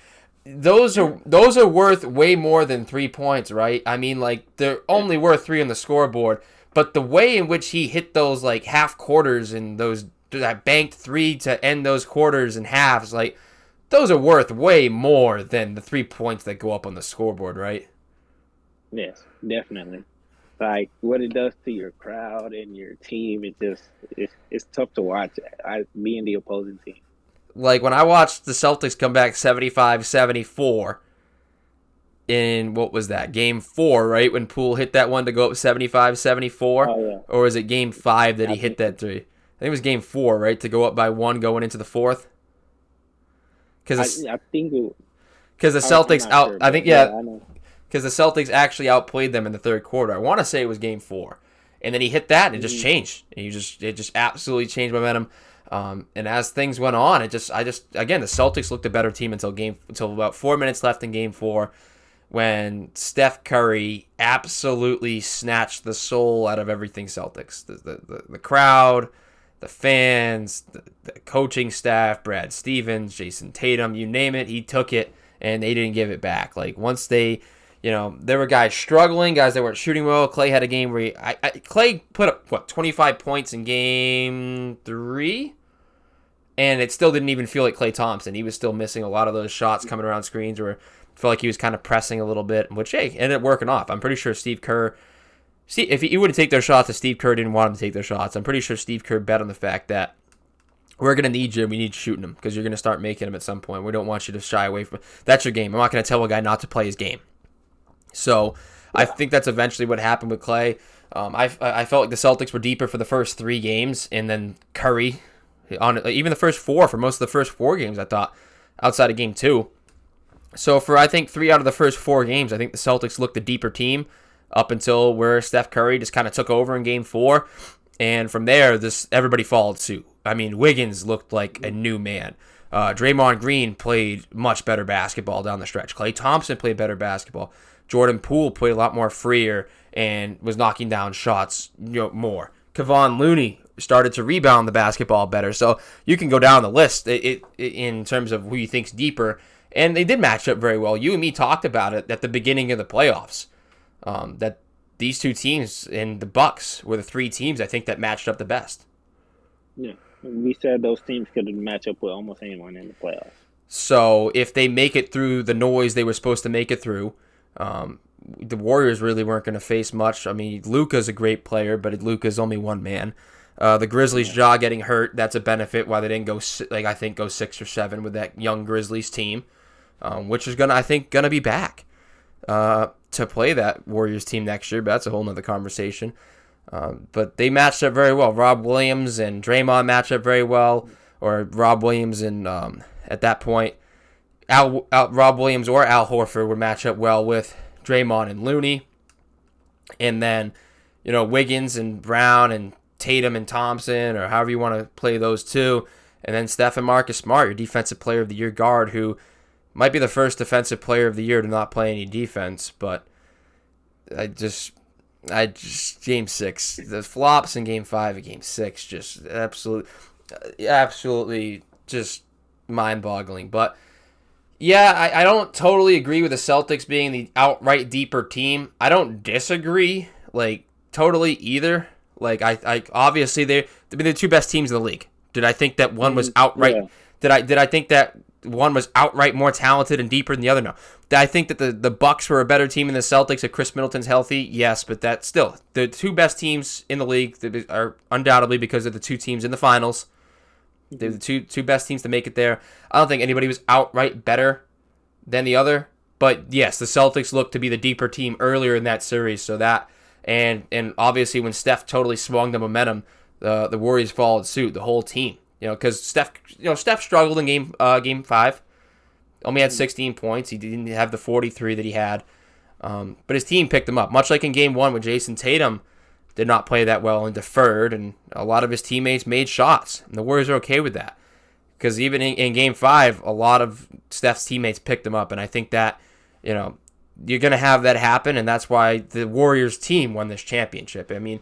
S1: those are worth way more than 3 points, right? I mean, like, they're only worth 3 on the scoreboard, but the way in which he hit those, like, half quarters and that banked 3 to end those quarters and halves, like, those are worth way more than the 3 points that go up on the scoreboard, right?
S2: Yes, definitely. Like, what it does to your crowd and your team, it's tough to watch. Being the opposing team.
S1: Like, when I watched the Celtics come back 75-74 in, what was that, Game 4, right? When Poole hit that one to go up 75-74?
S2: Oh, yeah.
S1: Or was it Game 5 that he hit that 3? I think it was Game 4, right? To go up by 1 going into the 4th?
S2: I think it...
S1: Because the Celtics out...
S2: Sure,
S1: I think,
S2: I know.
S1: Because the Celtics actually outplayed them in the third quarter. I want to say it was Game 4. And then he hit that, and it just changed. And it just absolutely changed momentum. And as things went on, again, the Celtics looked a better team until about 4 minutes left in Game 4, when Steph Curry absolutely snatched the soul out of everything Celtics. The crowd, the fans, the coaching staff, Brad Stevens, Jason Tatum, you name it, he took it, and they didn't give it back. Like, once they... there were guys struggling, guys that weren't shooting well. Clay had a game where Clay put up, 25 points in Game 3? And it still didn't even feel like Klay Thompson. He was still missing a lot of those shots coming around screens where it felt like he was kind of pressing a little bit, which, hey, ended up working off. I'm pretty sure Steve Kerr... See, if he would have taken their shots, if Steve Kerr didn't want him to take their shots, I'm pretty sure Steve Kerr bet on the fact that we're going to need you and we need you shooting them because you're going to start making them at some point. We don't want you to shy away from it. That's your game. I'm not going to tell a guy not to play his game. So I think that's eventually what happened with Clay. I felt like the Celtics were deeper for the first 3 games, and then Curry, even the first 4, for most of the first 4 games, I thought, outside of Game 2. So for, I think, 3 out of the first 4 games, I think the Celtics looked the deeper team up until where Steph Curry just kind of took over in Game 4. And from there, everybody followed suit. I mean, Wiggins looked like a new man. Draymond Green played much better basketball down the stretch. Klay Thompson played better basketball. Jordan Poole played a lot more freer and was knocking down shots more. Kevon Looney started to rebound the basketball better. So you can go down the list in terms of who you think's deeper. And they did match up very well. You and me talked about it at the beginning of the playoffs. That these 2 teams and the Bucks were the 3 teams I think that matched up the best.
S2: Yeah, we said those teams could match up with almost anyone in the playoffs.
S1: So if they make it through the noise they were supposed to make it through, the Warriors really weren't going to face much. I mean, Luka's a great player, but Luka's only one man. The Grizzlies' jaw getting hurt, that's a benefit why they didn't go 6 or 7 with that young Grizzlies team, which is gonna be back to play that Warriors team next year, but that's a whole nother conversation. But they matched up very well. Rob Williams and Draymond matched up very well, or Rob Williams and at that point, Rob Williams or Al Horford would match up well with Draymond and Looney. And then, Wiggins and Brown and Tatum and Thompson, or however you want to play those 2. And then Steph and Marcus Smart, your defensive player of the year guard, who might be the first defensive player of the year to not play any defense. But Game 6, the flops in Game 5 and Game 6, just absolutely just mind-boggling. But yeah, I don't totally agree with the Celtics being the outright deeper team. I don't disagree, totally either. I obviously they're the 2 best teams in the league. Did I think that one was outright?
S2: Yeah.
S1: Did I think that one was outright more talented and deeper than the other. No, I think that the Bucks were a better team than the Celtics if Chris Middleton's healthy. Yes, but that's still the two best teams in the league are undoubtedly because of the two teams in the finals. They're the two best teams to make it there. I don't think anybody was outright better than the other. But yes, the Celtics looked to be the deeper team earlier in that series. So that and obviously when Steph totally swung the momentum, the Warriors followed suit. The whole team, because Steph struggled in game 5, only had 16 points. He didn't have the 43 that he had, but his team picked him up. Much like in game 1, when Jason Tatum did not play that well and deferred, and a lot of his teammates made shots, and the Warriors are okay with that. Because even in game 5, a lot of Steph's teammates picked him up, and I think that, you're going to have that happen, and that's why the Warriors team won this championship. I mean,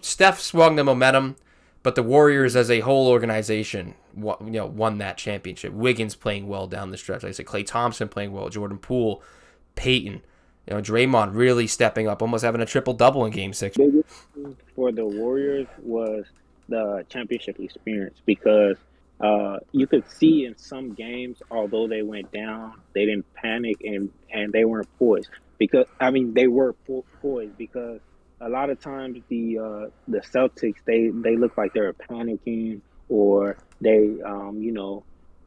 S1: Steph swung the momentum, but the Warriors as a whole organization, won that championship. Wiggins playing well down the stretch. Like I said, Klay Thompson playing well, Jordan Poole, Peyton, Draymond really stepping up, almost having a triple-double in game 6.
S2: Biggest thing for the Warriors was the championship experience, because you could see in some games, although they went down, they didn't panic and they weren't poised. They were poised because a lot of times the Celtics they look like they're panicking, or they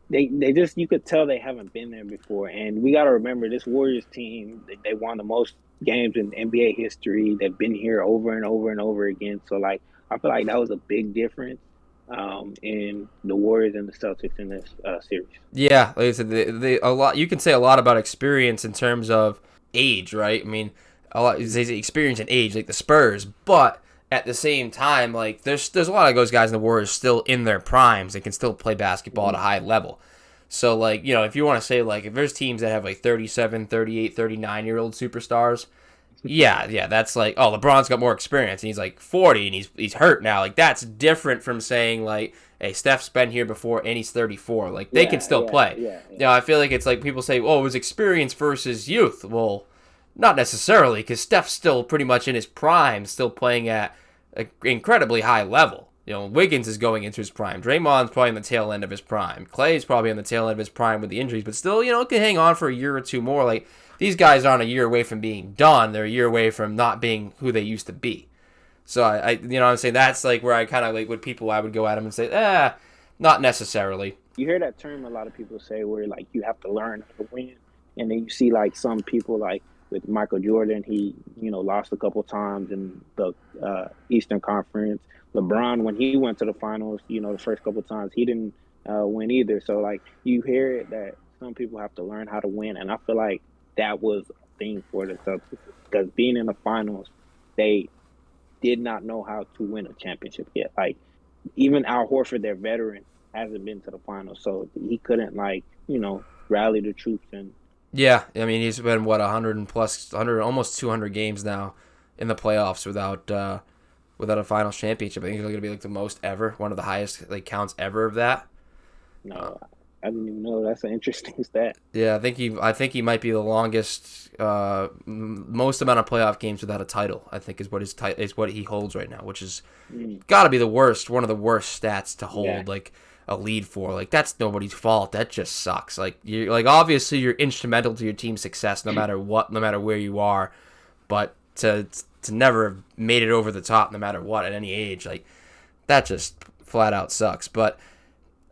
S2: they just, you could tell they haven't been there before. And we got to remember, this Warriors team, they won the most games in NBA history. They've been here over and over and over again. So I feel like that was a big difference in the Warriors and the Celtics in this series.
S1: Yeah, like I said, a lot. You can say a lot about experience in terms of age, right? I mean, a lot experience and age, like the Spurs, but at the same time, like there's a lot of those guys in the Warriors still in their primes. They can still play basketball at a high level. So if you want to say if there's teams that have 37, 38, 39-year-old superstars, yeah, that's LeBron's got more experience and he's 40 and he's hurt now. That's different from saying hey, Steph's been here before and he's 34. They can still play. Yeah. I feel like it's people say, oh, it was experience versus youth. Well, not necessarily, because Steph's still pretty much in his prime, still playing at an incredibly high level. Wiggins is going into his prime. Draymond's probably on the tail end of his prime. Clay's probably on the tail end of his prime with the injuries, but still, can hang on for a year or two more. These guys aren't a year away from being done. They're a year away from not being who they used to be. So I'm saying that's where I kind of with people, I would go at them and say, not necessarily.
S2: You hear that term a lot of people say where you have to learn how to win, and then you see some people with Michael Jordan, he lost a couple times in the Eastern Conference. LeBron, when he went to the finals, the first couple times he didn't win either. So you hear it that some people have to learn how to win, and I feel like that was a thing for the Celtics, because being in the finals, they did not know how to win a championship yet. Even Al Horford, their veteran, hasn't been to the finals, so he couldn't rally the troops. And
S1: yeah, I mean, he's been 100 almost 200 games now in the playoffs without a finals championship. I think he's going to be the most ever, one of the highest counts ever of that.
S2: No, I didn't even know. That's an interesting stat.
S1: Yeah, I think he might be the longest, most amount of playoff games without a title. I think is what he holds right now, which is got to be one of the worst stats to hold. Yeah. A lead for that's nobody's fault. That just sucks. You obviously you're instrumental to your team's success no matter what, no matter where you are, but to never have made it over the top no matter what at any age, that just flat out sucks. But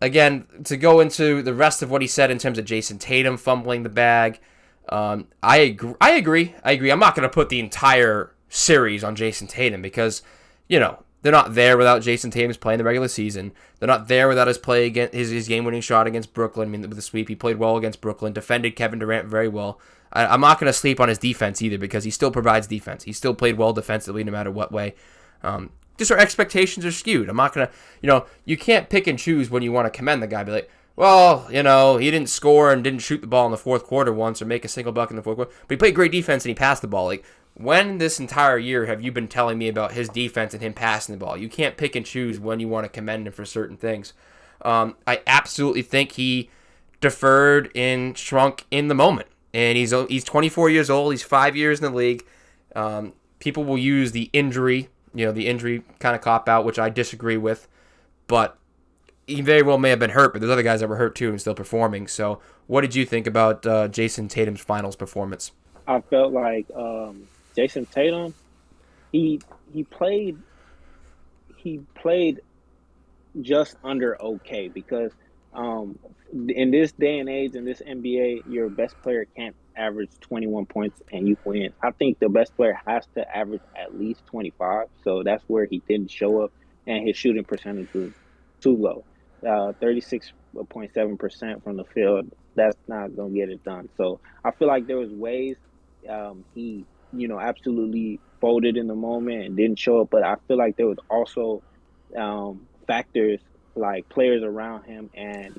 S1: again, to go into the rest of what he said in terms of Jason Tatum fumbling the bag, I agree. I'm not going to put the entire series on Jason Tatum because they're not there without Jason Tatum's play in the regular season. They're not there without his play against his game-winning shot against Brooklyn. I mean, with the sweep, he played well against Brooklyn, defended Kevin Durant very well. I'm not going to sleep on his defense either because he still provides defense. He still played well defensively no matter what way. Just our expectations are skewed. I'm not going to, you can't pick and choose when you want to commend the guy. Be well, he didn't score and didn't shoot the ball in the fourth quarter once or make a single bucket in the fourth quarter, but he played great defense and he passed the ball. When this entire year have you been telling me about his defense and him passing the ball? You can't pick and choose when you want to commend him for certain things. I absolutely think he deferred and shrunk in the moment. And he's 24 years old. He's 5 years in the league. People will use the injury kind of cop out, which I disagree with. But he very well may have been hurt, but there's other guys that were hurt too and still performing. So what did you think about Jason Tatum's finals performance?
S2: I felt like Jason Tatum, he he played he played just under okay because um, in this day and age in this NBA, your best player can't average 21 points and you win. I think the best player has to average at least 25. So that's where he didn't show up, and his shooting percentage was too low. 36.7% from the field. That's not gonna get it done. So I feel like there was ways he absolutely folded in the moment and didn't show up, but I feel like there was also factors like players around him and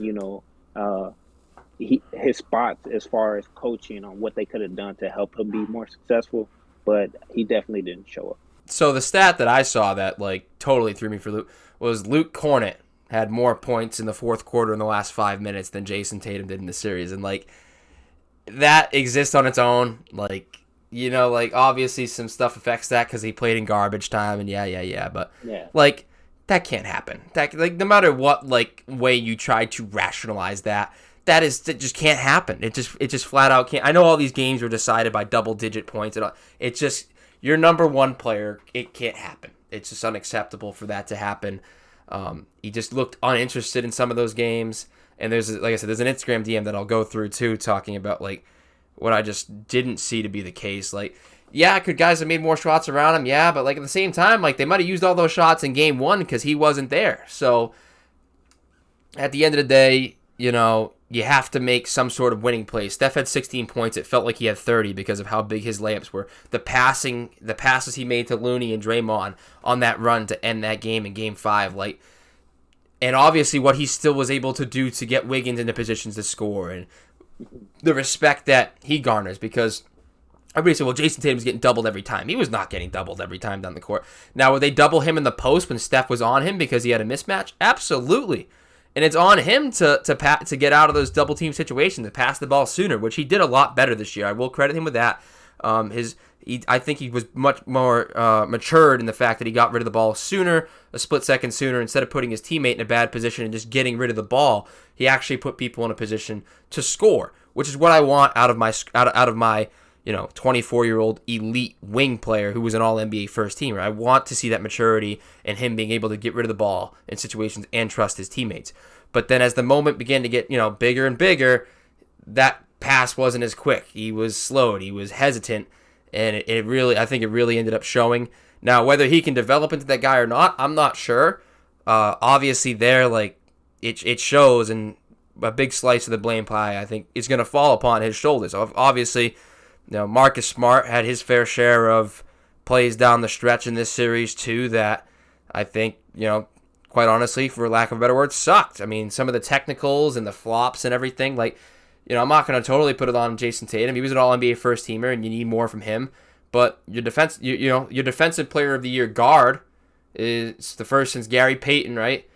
S2: his spots as far as coaching on what they could have done to help him be more successful, but he definitely didn't show up.
S1: So the stat that I saw that like totally threw me for loop was Luke Cornett had more points in the fourth quarter in the last 5 minutes than Jason Tatum did in the series, and like that exists on its own. Like like obviously some stuff affects that because he played in garbage time and yeah, but
S2: Yeah.
S1: like that can't happen. That like no matter what like way you try to rationalize that. That just can't happen. It just flat out can't. I know all these games were decided by double digit points and all. It just your number one player. It can't happen. It's just unacceptable for that to happen. He just looked uninterested in some of those games. And there's like I said, there's an Instagram DM that I'll go through too, talking about like what I just didn't see to be the case. Like, yeah, could guys have made more shots around him? Yeah, but like at the same time, like they might have used all those shots in game one because he wasn't there. So at the end of the day, you have to make some sort of winning play. Steph had 16 points. It felt like he had 30 because of how big his layups were. The passes he made to Looney and Draymond on that run to end that game in Game 5, like, and obviously what he still was able to do to get Wiggins into positions to score and the respect that he garners because everybody said, well, Jason Tatum's getting doubled every time. He was not getting doubled every time down the court. Now, would they double him in the post when Steph was on him because he had a mismatch? Absolutely. And it's on him to get out of those double team situations, to pass the ball sooner, which he did a lot better this year. I will credit him with that. I think he was much more matured in the fact that he got rid of the ball sooner, a split second sooner, instead of putting his teammate in a bad position and just getting rid of the ball. He actually put people in a position to score, which is what I want out of my 24-year-old elite wing player who was an All-NBA first teamer. I want to see that maturity and him being able to get rid of the ball in situations and trust his teammates. But then as the moment began to get, bigger and bigger, that pass wasn't as quick. He was slowed. He was hesitant. And I think it really ended up showing. Now, whether he can develop into that guy or not, I'm not sure. Obviously, it shows, and a big slice of the blame pie, I think, is going to fall upon his shoulders. Obviously, Marcus Smart had his fair share of plays down the stretch in this series too that I think, quite honestly, for lack of a better word, sucked. I mean, some of the technicals and the flops and everything, like, I'm not going to totally put it on Jason Tatum. He was an All-NBA first teamer, and you need more from him. But your your defensive player of the year guard is the first since Gary Payton, right?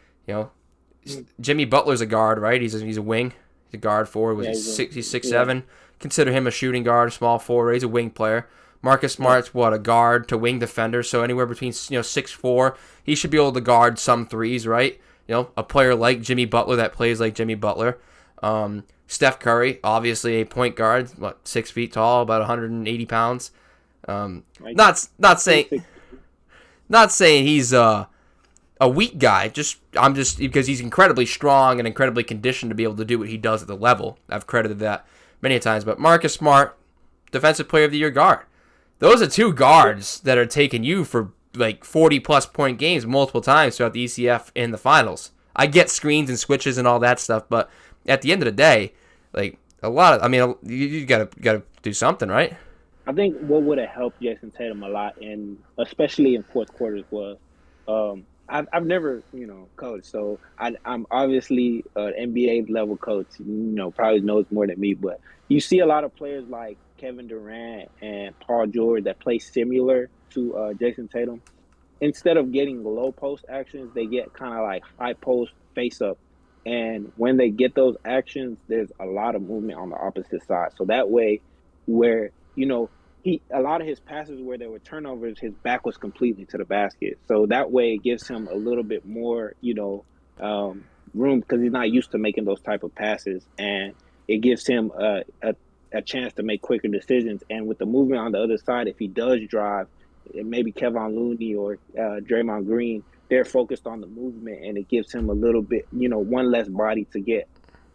S1: Jimmy Butler's a guard, right? He's a wing. He's a guard forward. He's 6'7". Consider him a shooting guard, small forward. He's a wing player. Marcus Smart's a guard to wing defender, so anywhere between 6'4". He should be able to guard some threes, right? A player like Jimmy Butler that plays like Jimmy Butler. Steph Curry, obviously a point guard, 6 feet tall, about 180 pounds. Not saying he's a weak guy. I'm just because he's incredibly strong and incredibly conditioned to be able to do what he does at the level. I've credited that many times. But Marcus Smart, defensive player of the year guard. Those are two guards that are taking you for like 40-plus point games multiple times throughout the ECF in the finals. I get screens and switches and all that stuff, but at the end of the day, like you gotta do something, right?
S2: I think what would have helped Jason Tatum a lot, and especially in fourth quarters, was I've never coached, so I'm obviously an NBA level coach. Probably knows more than me, but you see a lot of players like Kevin Durant and Paul George that play similar to Jason Tatum. Instead of getting low post actions, they get kind of like high post face up. And when they get those actions, there's a lot of movement on the opposite side. So that way, where, a lot of his passes where there were turnovers, his back was completely to the basket. So that way it gives him a little bit more, room because he's not used to making those type of passes, and it gives him a chance to make quicker decisions. And with the movement on the other side, if he does drive, maybe Kevon Looney or Draymond Green, they're focused on the movement, and it gives him a little bit, one less body to get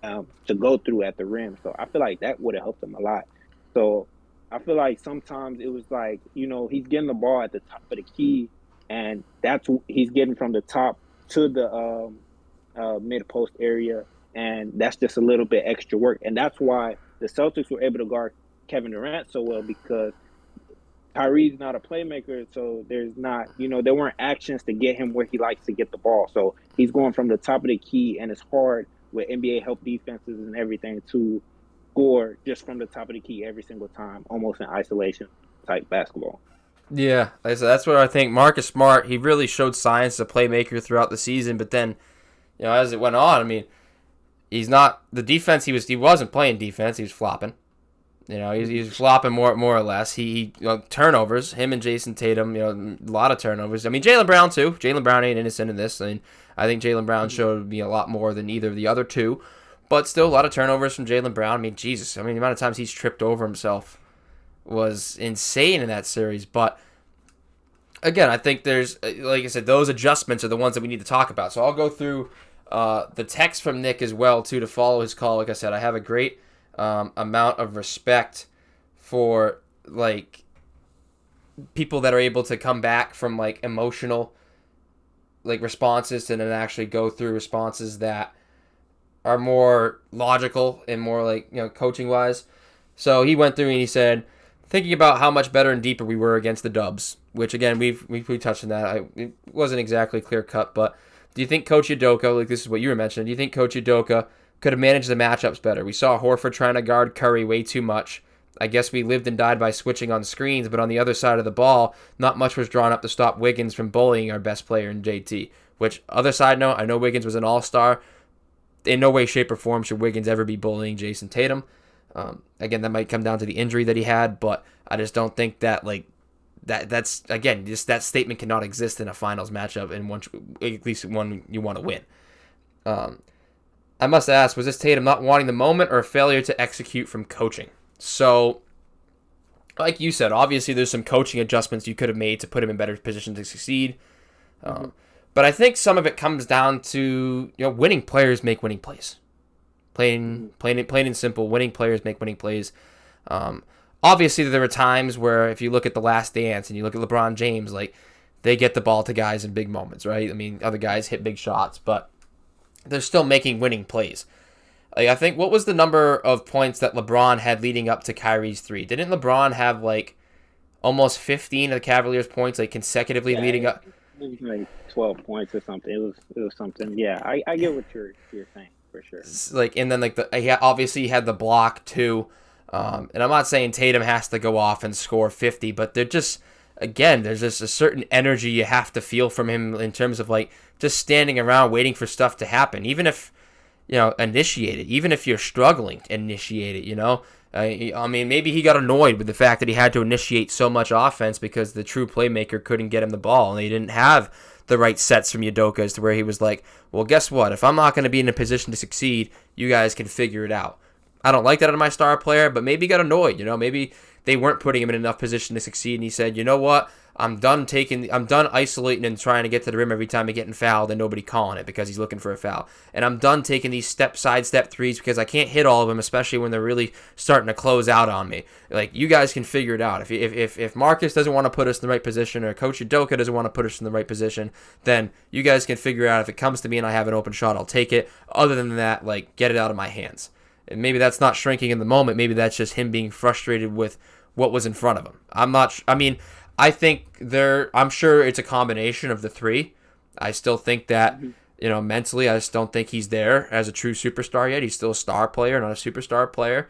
S2: to go through at the rim. So I feel like that would have helped him a lot. So I feel like sometimes it was like, he's getting the ball at the top of the key, and he's getting from the top to the mid post area, and that's just a little bit extra work. And that's why the Celtics were able to guard Kevin Durant so well, because Kyrie's not a playmaker, so there's not, there weren't actions to get him where he likes to get the ball. So he's going from the top of the key, and it's hard with NBA help defenses and everything to score just from the top of the key every single time, almost in isolation type basketball.
S1: Yeah, like I said, that's where I think Marcus Smart, he really showed signs as a playmaker throughout the season, but then, as it went on, I mean, he's not the defense. He wasn't playing defense. He was flopping. He's flopping more or less. He turnovers. Him and Jason Tatum. A lot of turnovers. I mean, Jaylen Brown too. Jaylen Brown ain't innocent in this. I mean, I think Jaylen Brown showed me a lot more than either of the other two, but still a lot of turnovers from Jaylen Brown. I mean, Jesus. I mean, the amount of times he's tripped over himself was insane in that series. But again, I think there's, like I said, those adjustments are the ones that we need to talk about. So I'll go through the text from Nick as well too to follow his call. Like I said, I have a great amount of respect for like people that are able to come back from like emotional like responses and then actually go through responses that are more logical and more like coaching wise. So he went through and he said, thinking about how much better and deeper we were against the Dubs, which again we touched on that. It wasn't exactly clear cut, but do you think Coach Udoka, like this is what you were mentioning, do you think Coach Udoka could have managed the matchups better? We saw Horford trying to guard Curry way too much. I guess we lived and died by switching on screens, but on the other side of the ball, not much was drawn up to stop Wiggins from bullying our best player in JT. Which, other side note, I know Wiggins was an all-star. In no way, shape, or form should Wiggins ever be bullying Jason Tatum. Again, that might come down to the injury that he had, but I just don't think that, like, that's again, just that statement cannot exist in a finals matchup, and at least one you want to win. I must ask, was this Tatum not wanting the moment or a failure to execute from coaching? So, like you said, obviously there's some coaching adjustments you could have made to put him in better position to succeed. But I think some of it comes down to winning players make winning plays. Plain and simple. Winning players make winning plays. Obviously, there were times where if you look at The Last Dance and you look at LeBron James, like they get the ball to guys in big moments, right? I mean, other guys hit big shots, but they're still making winning plays. Like, I think, what was the number of points that LeBron had leading up to Kyrie's three? Didn't LeBron have like almost 15 of the Cavaliers' points like consecutively leading up?
S2: It was like 12 points or something. It was something. Yeah, I get what you're saying for sure.
S1: Like, and then like obviously he had the block too. And I'm not saying Tatum has to go off and score 50, but they're just, again, there's just a certain energy you have to feel from him in terms of like just standing around waiting for stuff to happen, even if initiate it, even if you're struggling to initiate it. I mean, maybe he got annoyed with the fact that he had to initiate so much offense because the true playmaker couldn't get him the ball, and he didn't have the right sets from Udoka as to where he was like, well, guess what? If I'm not going to be in a position to succeed, you guys can figure it out. I don't like that out of my star player, but maybe he got annoyed. Maybe they weren't putting him in enough position to succeed, and he said, you know what? I'm done isolating and trying to get to the rim every time he's getting fouled and nobody calling it because he's looking for a foul. And I'm done taking these side step threes because I can't hit all of them, especially when they're really starting to close out on me. Like, you guys can figure it out. If Marcus doesn't want to put us in the right position or Coach Udoka doesn't want to put us in the right position, then you guys can figure it out. If it comes to me and I have an open shot, I'll take it. Other than that, like, get it out of my hands. And maybe that's not shrinking in the moment. Maybe that's just him being frustrated with what was in front of him. I'm sure it's a combination of the three. I still think that, mentally, I just don't think he's there as a true superstar yet. He's still a star player, not a superstar player,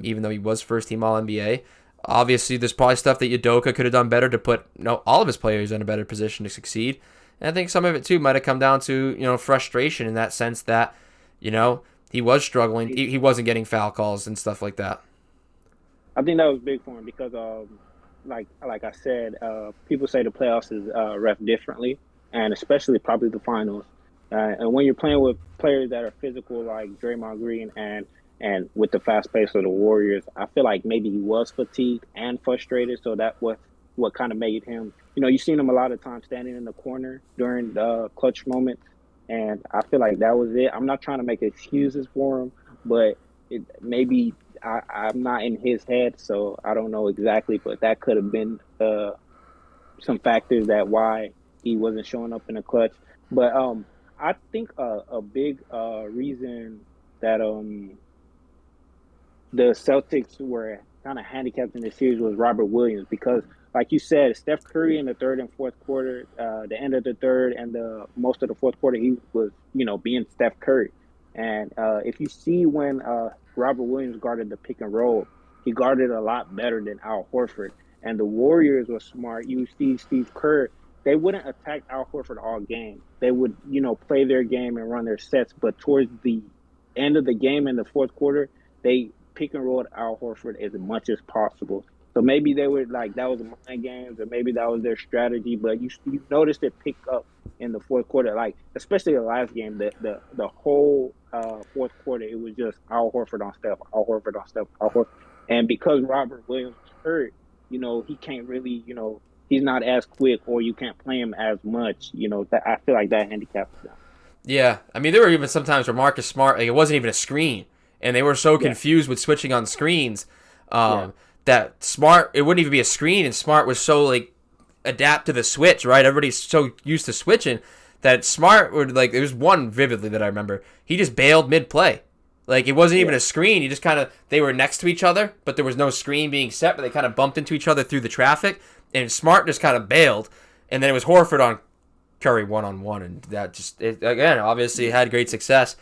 S1: even though he was first-team All-NBA. Obviously, there's probably stuff that Udoka could have done better to put all of his players in a better position to succeed. And I think some of it, too, might have come down to, frustration in that sense that, he was struggling. He wasn't getting foul calls and stuff like that.
S2: I think that was big for him because, like I said, people say the playoffs is ref differently, and especially probably the finals. And when you're playing with players that are physical like Draymond Green and with the fast pace of the Warriors, I feel like maybe he was fatigued and frustrated. So that was what kind of made him. You've seen him a lot of times standing in the corner during the clutch moments, and I feel like that was it. I'm not trying to make excuses for him, but maybe I'm not in his head, so I don't know exactly. But that could have been some factors that why he wasn't showing up in the clutch. But I think a big reason that the Celtics were kind of handicapped in the series was Robert Williams because, like you said, Steph Curry in the third and fourth quarter, the end of the third and the most of the fourth quarter, he was being Steph Curry. And if you see when Robert Williams guarded the pick and roll, he guarded a lot better than Al Horford. And the Warriors were smart. You see Steve Kerr, they wouldn't attack Al Horford all game. They would, play their game and run their sets. But towards the end of the game in the fourth quarter, they pick and rolled Al Horford as much as possible. So maybe they were like that was mind games, or maybe that was their strategy. But you noticed it pick up in the fourth quarter, like especially the last game. The whole fourth quarter, it was just Al Horford on Steph, Al Horford on Steph, Al Horford. And because Robert Williams was hurt, he can't really, he's not as quick, or you can't play him as much. That I feel like that handicaps them.
S1: Yeah, I mean, there were even sometimes where Marcus Smart, like, it wasn't even a screen, and they were so confused with switching on screens that Smart, it wouldn't even be a screen, and Smart was so, like, adapt to the switch, right? Everybody's so used to switching that Smart would, like, there was one vividly that I remember. He just bailed mid-play. Like, it wasn't even a screen. He just kind of, they were next to each other, but there was no screen being set, but they kind of bumped into each other through the traffic, and Smart just kind of bailed, and then it was Horford on Curry one-on-one, and that just, again, obviously had great success.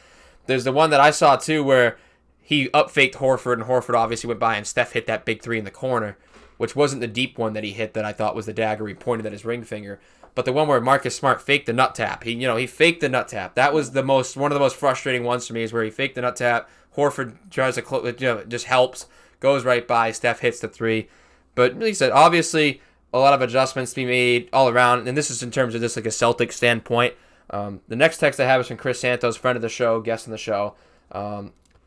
S1: There's the one that I saw, too, where he up-faked Horford, and Horford obviously went by, and Steph hit that big three in the corner, which wasn't the deep one that he hit that I thought was the dagger. He pointed at his ring finger. But the one where Marcus Smart faked the nut tap. He faked the nut tap. That was one of the most frustrating ones for me, is where he faked the nut tap. Horford tries to just helps, goes right by. Steph hits the three. But like I said, obviously a lot of adjustments to be made all around, and this is in terms of just like a Celtic standpoint. The next text I have is from Chris Santos, friend of the show, guest on the show.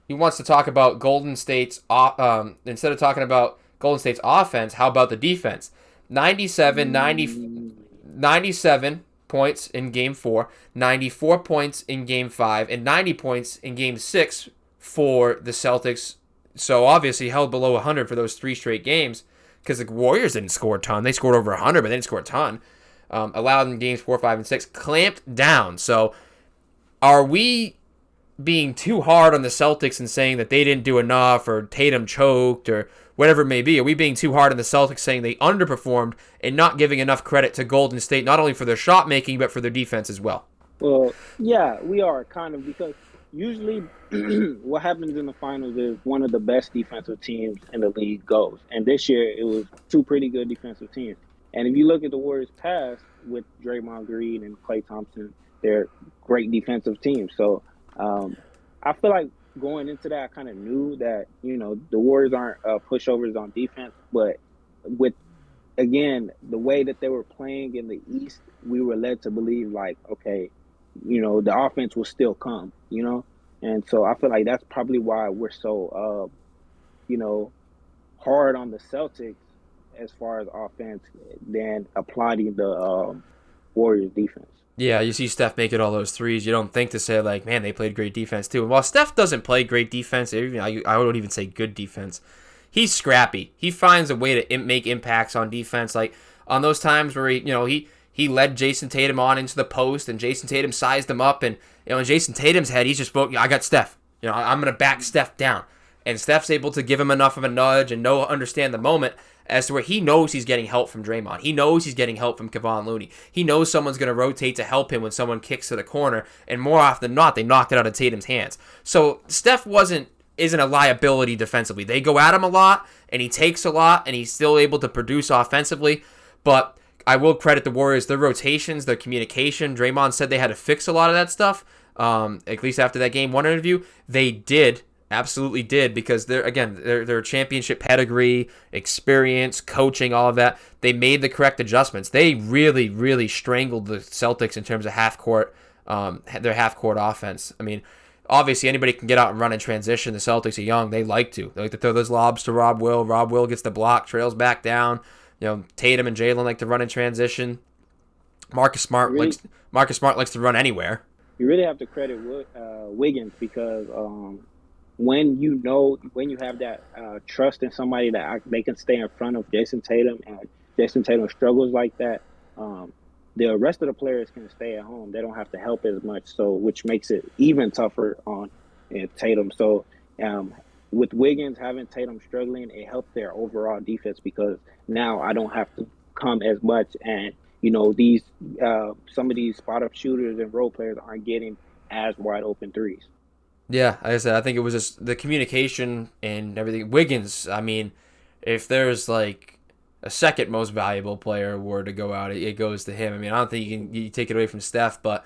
S1: He wants to talk about Golden State's instead of talking about Golden State's offense, how about the defense? 97 points in Game 4, 94 points in Game 5, and 90 points in Game 6 for the Celtics. So obviously held below 100 for those 3 straight games, because the Warriors didn't score a ton. They scored over 100, but they didn't score a ton. Allowed in Games 4, 5, and 6. Clamped down. So are we being too hard on the Celtics and saying that they didn't do enough, or Tatum choked, or whatever it may be? Are we being too hard on the Celtics saying they underperformed and not giving enough credit to Golden State, not only for their shot making, but for their defense as well?
S2: Well, yeah, we are kind of, because usually what happens in the finals is one of the best defensive teams in the league goes. And this year it was 2 pretty good defensive teams. And if you look at the Warriors past with Draymond Green and Klay Thompson, they're great defensive teams. So I feel like going into that, I kind of knew that, the Warriors aren't pushovers on defense, but with, again, the way that they were playing in the East, we were led to believe like, okay, the offense will still come, and so I feel like that's probably why we're so, hard on the Celtics as far as offense than applauding the Warriors defense.
S1: Yeah, you see Steph making all those threes. You don't think to say, like, man, they played great defense, too. And while Steph doesn't play great defense, I wouldn't even say good defense, he's scrappy. He finds a way to make impacts on defense. Like, on those times where he led Jason Tatum on into the post, and Jason Tatum sized him up. And, in Jason Tatum's head, he's just, I got Steph. I'm going to back Steph down. And Steph's able to give him enough of a nudge and understand the moment as to where he knows he's getting help from Draymond. He knows he's getting help from Kevon Looney. He knows someone's going to rotate to help him when someone kicks to the corner, and more often than not, they knocked it out of Tatum's hands. So Steph isn't a liability defensively. They go at him a lot, and he takes a lot, and he's still able to produce offensively. But I will credit the Warriors, their rotations, their communication. Draymond said they had to fix a lot of that stuff, at least after that Game 1 interview. They did. Absolutely did, because they're championship pedigree, experience, coaching, all of that. They made the correct adjustments. They really, really strangled the Celtics in terms of half court their half court offense. I mean, obviously anybody can get out and run in transition. The Celtics are young; they like to throw those lobs to Rob Will. Rob Will gets the block, trails back down. Tatum and Jalen like to run in transition. Marcus Smart
S2: You really,
S1: likes to run anywhere.
S2: you really have to credit Wiggins because when you have that trust in somebody that they can stay in front of Jason Tatum, and Jason Tatum struggles like that, um, the rest of the players can stay at home. They don't have to help as much, so which makes it even tougher on Tatum. So um, with Wiggins having Tatum struggling, it helped their overall defense because now I don't have to come as much, and these some of these spot up shooters and role players aren't getting as wide open threes.
S1: Yeah, like I said, I think it was just the communication and everything. Wiggins, I mean, if there's like a second most valuable player award to go out, it goes to him. I mean, I don't think you take it away from Steph, but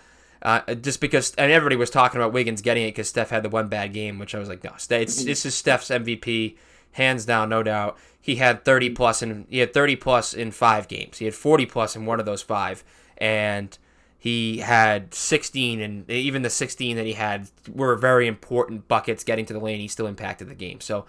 S1: just because, and everybody was talking about Wiggins getting it because Steph had the one bad game, which I was like, no, this is Steph's MVP, hands down, no doubt. He had 30 plus in 5 games. He had 40 plus in one of those 5, and he had 16, and even the 16 that he had were very important buckets getting to the lane. He still impacted the game. So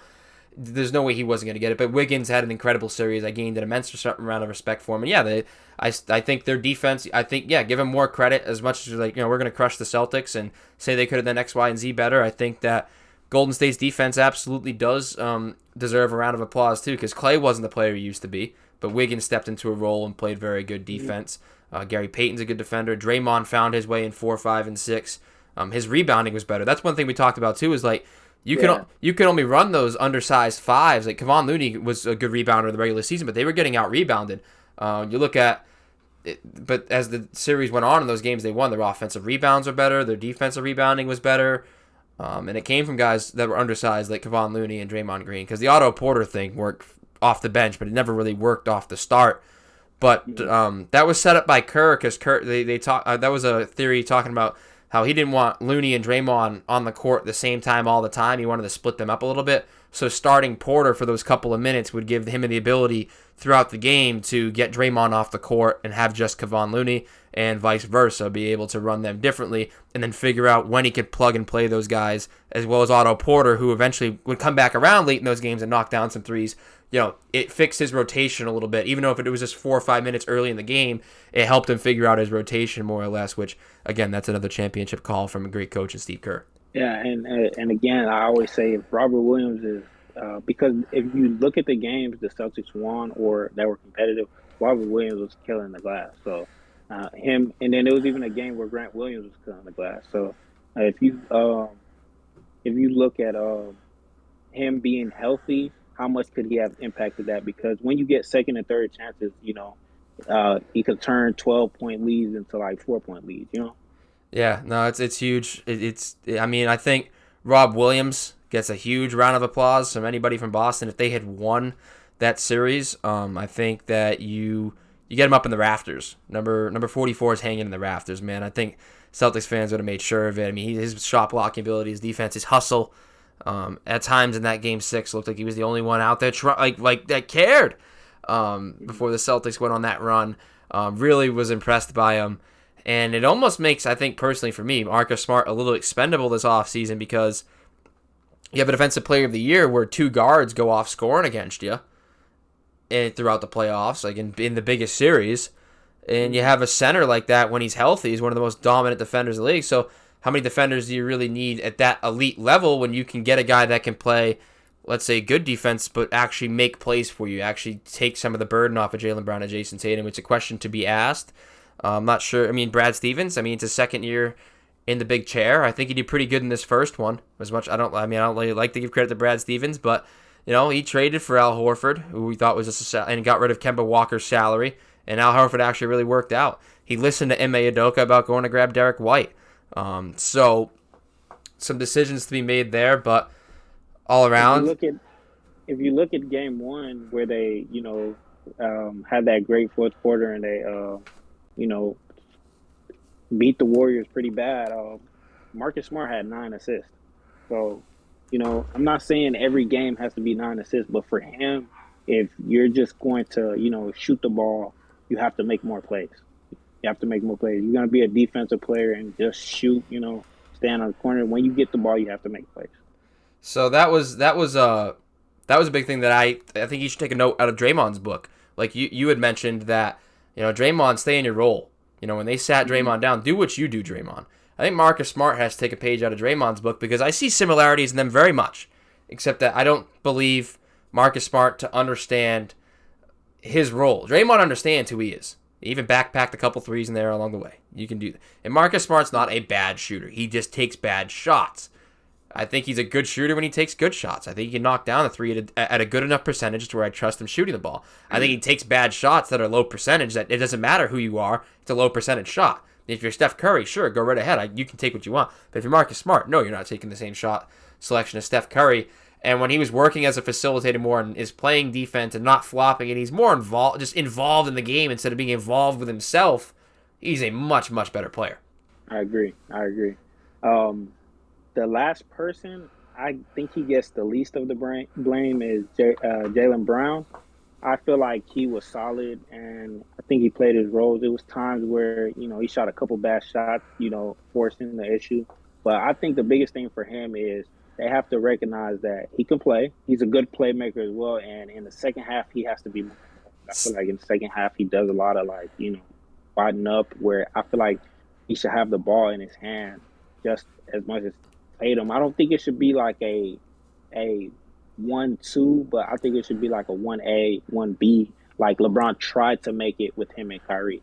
S1: there's no way he wasn't going to get it. But Wiggins had an incredible series. I gained an immense amount of respect for him. And yeah, I think their defense, give them more credit as much as we're going to crush the Celtics and say they could have done X, Y, and Z better. I think that Golden State's defense absolutely does deserve a round of applause too, because Clay wasn't the player he used to be, but Wiggins stepped into a role and played very good defense. Gary Payton's a good defender. Draymond found his way in 4, 5, and 6. His rebounding was better. That's one thing we talked about too. Is like you can only run those undersized fives. Like Kevon Looney was a good rebounder in the regular season, but they were getting out rebounded. You look at it, but as the series went on in those games they won, their offensive rebounds are better. Their defensive rebounding was better. And it came from guys that were undersized like Kevon Looney and Draymond Green, because the Otto Porter thing worked off the bench, but it never really worked off the start. But that was set up by Kerr, because Kerr that was a theory talking about how he didn't want Looney and Draymond on the court at the same time all the time. He wanted to split them up a little bit. So starting Porter for those couple of minutes would give him the ability throughout the game to get Draymond off the court and have just Kevon Looney, and vice versa, be able to run them differently and then figure out when he could plug and play those guys, as well as Otto Porter, who eventually would come back around late in those games and knock down some threes. It fixed his rotation a little bit. Even though if it was just 4 or 5 minutes early in the game, it helped him figure out his rotation more or less, which, again, that's another championship call from a great coach in Steve Kerr.
S2: Yeah, and again, I always say if Robert Williams is because if you look at the games the Celtics won or that were competitive, Robert Williams was killing the glass. So him, and then there was even a game where Grant Williams was killing the glass. So if you look at him being healthy, how much could he have impacted that? Because when you get second and third chances, he could turn 12-point leads into like 4-point leads.
S1: Yeah, no, it's huge. I think Rob Williams gets a huge round of applause from anybody from Boston. If they had won that series, I think that you get him up in the rafters. Number 44 is hanging in the rafters, man. I think Celtics fans would have made sure of it. I mean, his shot blocking ability, his defense, his hustle. At times in that game 6, looked like he was the only one out there like that cared. Before the Celtics went on that run, really was impressed by him. And it almost makes, I think personally for me, Marcus Smart a little expendable this offseason, because you have a defensive player of the year where 2 guards go off scoring against you throughout the playoffs, like in the biggest series. And you have a center like that when he's healthy. He's one of the most dominant defenders in the league. So how many defenders do you really need at that elite level when you can get a guy that can play, let's say, good defense, but actually make plays for you, actually take some of the burden off of Jaylen Brown and Jason Tatum? It's a question to be asked. I'm not sure. I mean, Brad Stevens, it's his second year in the big chair. I think he did pretty good in this first one. I don't really like to give credit to Brad Stevens, but he traded for Al Horford, who we thought was and got rid of Kemba Walker's salary, and Al Horford actually really worked out. He listened to Ime Udoka about going to grab Derek White. So some decisions to be made there, but all around.
S2: If you look at game 1 where they, had that great fourth quarter and they, beat the Warriors pretty bad. Marcus Smart had 9 assists. So, I'm not saying every game has to be 9 assists, but for him, if you're just going to, shoot the ball, you have to make more plays. You have to make more plays. You're gonna be a defensive player and just shoot. Stand on the corner. When you get the ball, you have to make plays.
S1: So that was a big thing that I think you should take a note out of Draymond's book. Like you had mentioned that, Draymond, stay in your role. When they sat Draymond down, do what you do, Draymond. I think Marcus Smart has to take a page out of Draymond's book because I see similarities in them very much, except that I don't believe Marcus Smart to understand his role. Draymond understands who he is. He even backpacked a couple threes in there along the way. You can do that. And Marcus Smart's not a bad shooter. He just takes bad shots. I think he's a good shooter when he takes good shots. I think he can knock down the three at a good enough percentage to where I trust him shooting the ball. I think he takes bad shots that are low percentage, that it doesn't matter who you are, it's a low percentage shot. If you're Steph Curry, sure, go right ahead. You can take what you want. But if you're Marcus Smart, no, you're not taking the same shot selection as Steph Curry. And when he was working as a facilitator more and is playing defense and not flopping, and he's more involved in the game instead of being involved with himself, he's a much, much better player.
S2: I agree. The last person I think he gets the least of the blame is Jaylen Brown. I feel like he was solid, and I think he played his roles. It was times where, he shot a couple bad shots, forcing the issue. But I think the biggest thing for him is they have to recognize that he can play. He's a good playmaker as well, and in the second half, he has to be more. I feel like in the second half, he does a lot of, fighting up, where I feel like he should have the ball in his hand just as much as Tatum. I don't think it should be like a 1-2, but I think it should be like a 1A, 1B, like LeBron tried to make it with him and Kyrie.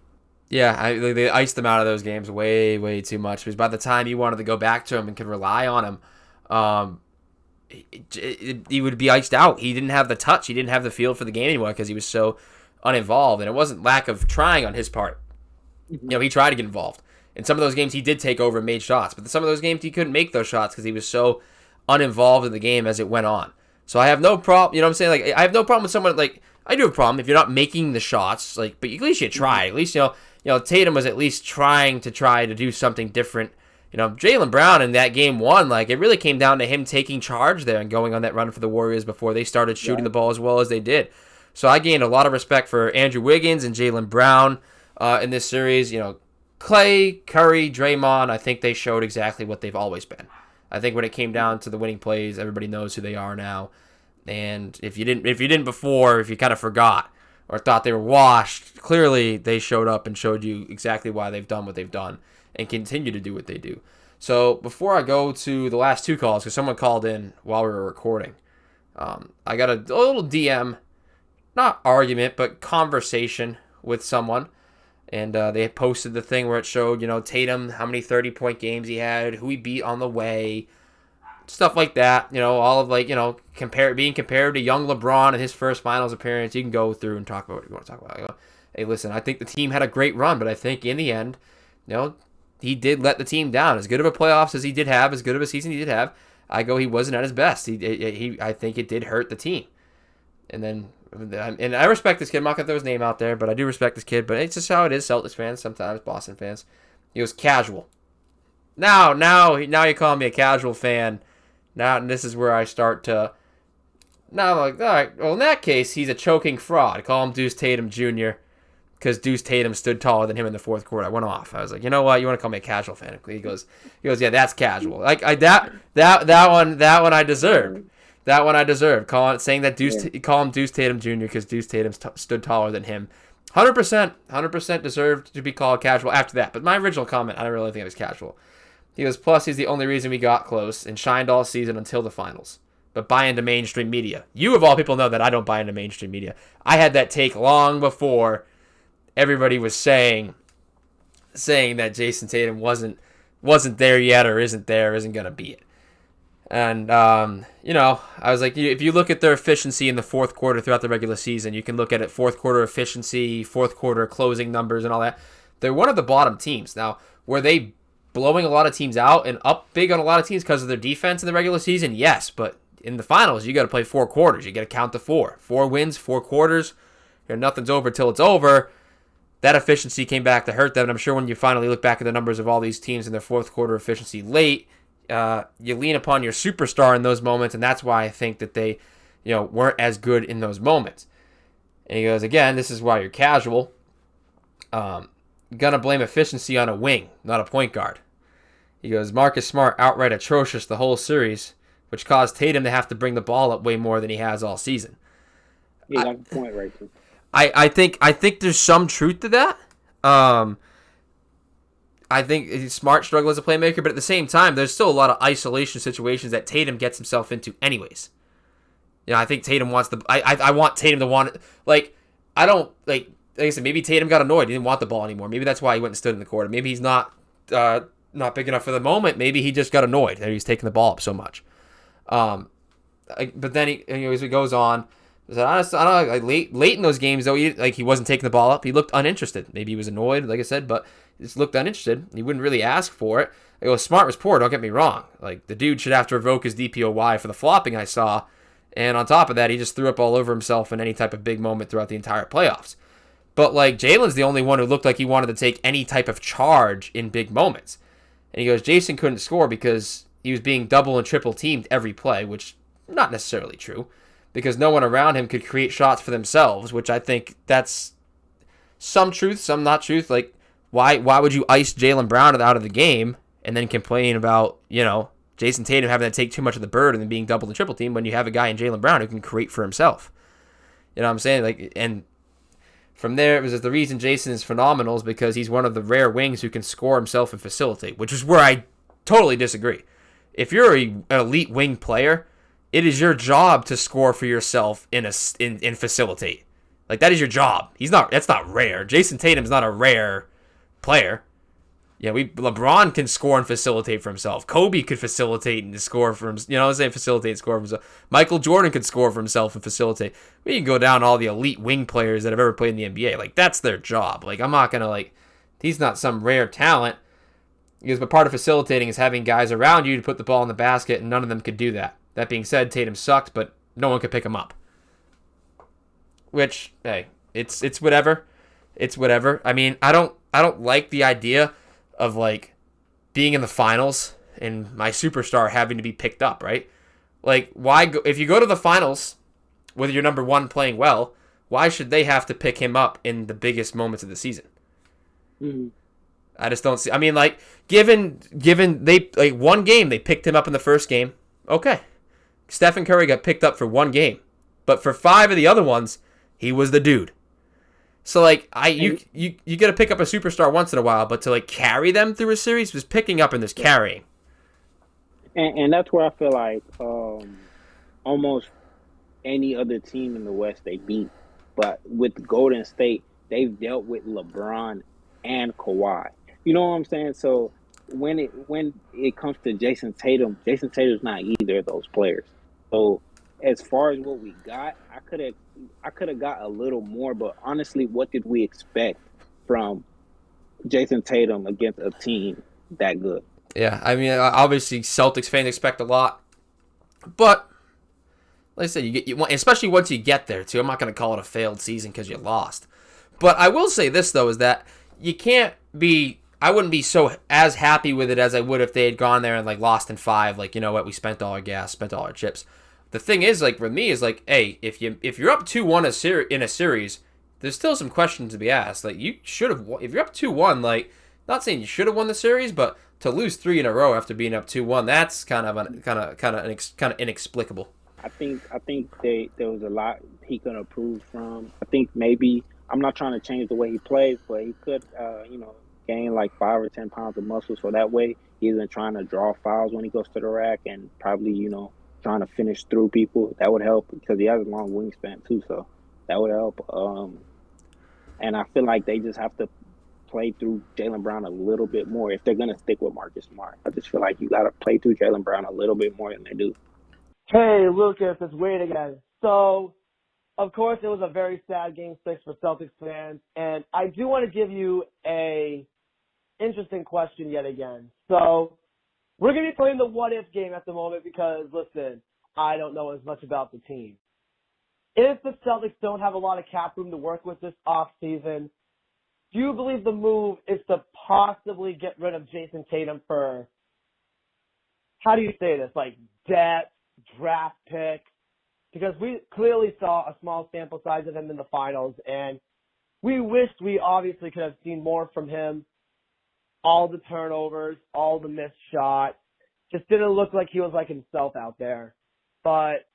S1: Yeah, they iced him out of those games way, way too much. Because by the time he wanted to go back to him and could rely on him, he would be iced out. He didn't have the touch. He didn't have the feel for the game anymore because he was so uninvolved. And it wasn't lack of trying on his part. He tried to get involved. In some of those games, he did take over and made shots. But in some of those games, he couldn't make those shots because he was so uninvolved in the game as it went on. So I have no problem, you know what I'm saying? Like, I have no problem with someone, like, I do have a problem if you're not making the shots, like, but at least you try. At least, Tatum was at least trying to do something different. Jaylen Brown in that game one, like, it really came down to him taking charge there and going on that run for the Warriors before they started shooting the ball as well as they did. So I gained a lot of respect for Andrew Wiggins and Jaylen Brown in this series. Clay, Curry, Draymond, I think they showed exactly what they've always been. I think when it came down to the winning plays, everybody knows who they are now. And if you didn't before, if you kind of forgot or thought they were washed, clearly they showed up and showed you exactly why they've done what they've done and continue to do what they do. So before I go to the last two calls, because someone called in while we were recording, I got a little DM, not argument, but conversation with someone. And they had posted the thing where it showed, Tatum, how many 30-point games he had, who he beat on the way, stuff like that. All of being compared to young LeBron in his first finals appearance. You can go through and talk about what you want to talk about. Hey, listen, I think the team had a great run, but I think in the end, he did let the team down. As good of a playoffs as he did have, as good of a season he did have, he wasn't at his best. I think it did hurt the team. And I respect this kid. I'm not going to throw his name out there, but I do respect this kid. But it's just how it is. Celtics fans, sometimes Boston fans. He was casual. Now you call me a casual fan. Now, and this is where I start to. Now I'm like, all right, well, in that case, he's a choking fraud. Call him Deuce Tatum Jr. because Deuce Tatum stood taller than him in the fourth quarter. I went off. I was like, you know what? You want to call me a casual fan? He goes, yeah, that's casual. Like that one I deserved. That one I deserve. Saying that call him Deuce Tatum Jr. because Deuce Tatum stood taller than him. 100% deserved to be called casual after that. But my original comment, I don't really think it was casual. He goes, plus he's the only reason we got close and shined all season until the finals. But buy into mainstream media. You of all people know that I don't buy into mainstream media. I had that take long before everybody was saying that Jason Tatum wasn't there yet or isn't going to be it. And, I was like, if you look at their efficiency in the fourth quarter throughout the regular season, you can look at it fourth quarter efficiency, fourth quarter closing numbers and all that. They're one of the bottom teams. Now, were they blowing a lot of teams out and up big on a lot of teams because of their defense in the regular season? Yes, but in the finals, you got to play 4 quarters. You got to count to 4. 4 wins, 4 quarters. Nothing's over till it's over. That efficiency came back to hurt them. And I'm sure when you finally look back at the numbers of all these teams in their fourth quarter efficiency late, you lean upon your superstar in those moments, and that's why I think that they, weren't as good in those moments. And he goes, again, this is why you're casual. gonna blame efficiency on a wing, not a point guard. He goes, Marcus Smart outright atrocious the whole series, which caused Tatum to have to bring the ball up way more than he has all season.
S2: You got the point right there.
S1: I think there's some truth to that. I think Smart struggle as a playmaker, but at the same time, there's still a lot of isolation situations that Tatum gets himself into anyways. I think Tatum wants the. I want Tatum to want. I don't like I said, maybe Tatum got annoyed. He didn't want the ball anymore. Maybe that's why he went and stood in the corner. Maybe he's not big enough for the moment. Maybe he just got annoyed that he's taking the ball up so much. But then as it goes on, I don't know, late in those games though, he wasn't taking the ball up. He looked uninterested. Maybe he was annoyed, like I said, but he just looked uninterested. He wouldn't really ask for it. Smart was poor. Don't get me wrong. The dude should have to revoke his DPOY for the flopping I saw. And on top of that, he just threw up all over himself in any type of big moment throughout the entire playoffs. But Jalen's the only one who looked like he wanted to take any type of charge in big moments. And he goes, Jason couldn't score because he was being double and triple teamed every play, which not necessarily true, because no one around him could create shots for themselves, which I think that's some truth, some not truth. Why would you ice Jaylen Brown out of the game and then complain about, Jason Tatum having to take too much of the burden and being double and triple teamed when you have a guy in Jaylen Brown who can create for himself? You know what I'm saying? And from there, it was the reason Jason is phenomenal is because he's one of the rare wings who can score himself and facilitate, which is where I totally disagree. If you're an elite wing player, it is your job to score for yourself and facilitate. That is your job. That's not rare. Jason Tatum's not a rare player. Yeah, LeBron can score and facilitate for himself. Kobe could facilitate and score for himself. Facilitate and score for himself. Michael Jordan could score for himself and facilitate. We can go down all the elite wing players that have ever played in the NBA. That's their job. I'm not going to, he's not some rare talent. But part of facilitating is having guys around you to put the ball in the basket, and none of them could do that. That being said, Tatum sucked, but no one could pick him up. Which, hey, it's whatever. It's whatever. I mean, I don't like the idea of being in the finals and my superstar having to be picked up, right? Why go, if you go to the finals with your number one playing well, why should they have to pick him up in the biggest moments of the season?
S2: Mm-hmm.
S1: I just don't see. I mean, given they one game they picked him up in the first game, okay. Stephen Curry got picked up for one game, but for 5 of the other ones, he was the dude. So you got to pick up a superstar once in a while, but to carry them through a series was picking up and there's carrying.
S2: And that's where I feel like almost any other team in the West they beat, but with Golden State they've dealt with LeBron and Kawhi. You know what I'm saying? So when it comes to Jason Tatum's not either of those players. So as far as what we got, I could have got a little more, but honestly, what did we expect from Jason Tatum against a team that good?
S1: Yeah, I mean, obviously, Celtics fans expect a lot, but like I said, you especially once you get there too. I'm not going to call it a failed season because you lost, but I will say this though is that you can't be. I wouldn't be as happy with it as I would if they had gone there and lost in 5. You know what? We spent all our gas, spent all our chips. The thing is, for me, is hey, if you're up 2-1 in a series, there's still some questions to be asked. You should have. If you're up 2-1, not saying you should have won the series, but to lose 3 in a row after being up 2-1, that's kind of inexplicable.
S2: I think there was a lot he could improve from. I think maybe I'm not trying to change the way he plays, but he could, gain 5 or 10 pounds of muscle, so that way he isn't trying to draw fouls when he goes to the rack and probably trying to finish through people. That would help because he has a long wingspan too, so that would help. And I feel like they just have to play through Jaylen Brown a little bit more if they're gonna stick with Marcus Smart. I just feel like you gotta play through Jaylen Brown a little bit more than they do.
S4: Hey Lucas, it's Wade again. So of course it was a very sad Game 6 for Celtics fans, and I do want to give you a interesting question yet again. So we're going to be playing the what-if game at the moment because, listen, I don't know as much about the team. If the Celtics don't have a lot of cap room to work with this offseason, do you believe the move is to possibly get rid of Jason Tatum for, how do you say this, debt, draft pick? Because we clearly saw a small sample size of him in the finals, and we wished we obviously could have seen more from him. All the turnovers, all the missed shots, just didn't look like he was like himself out there. But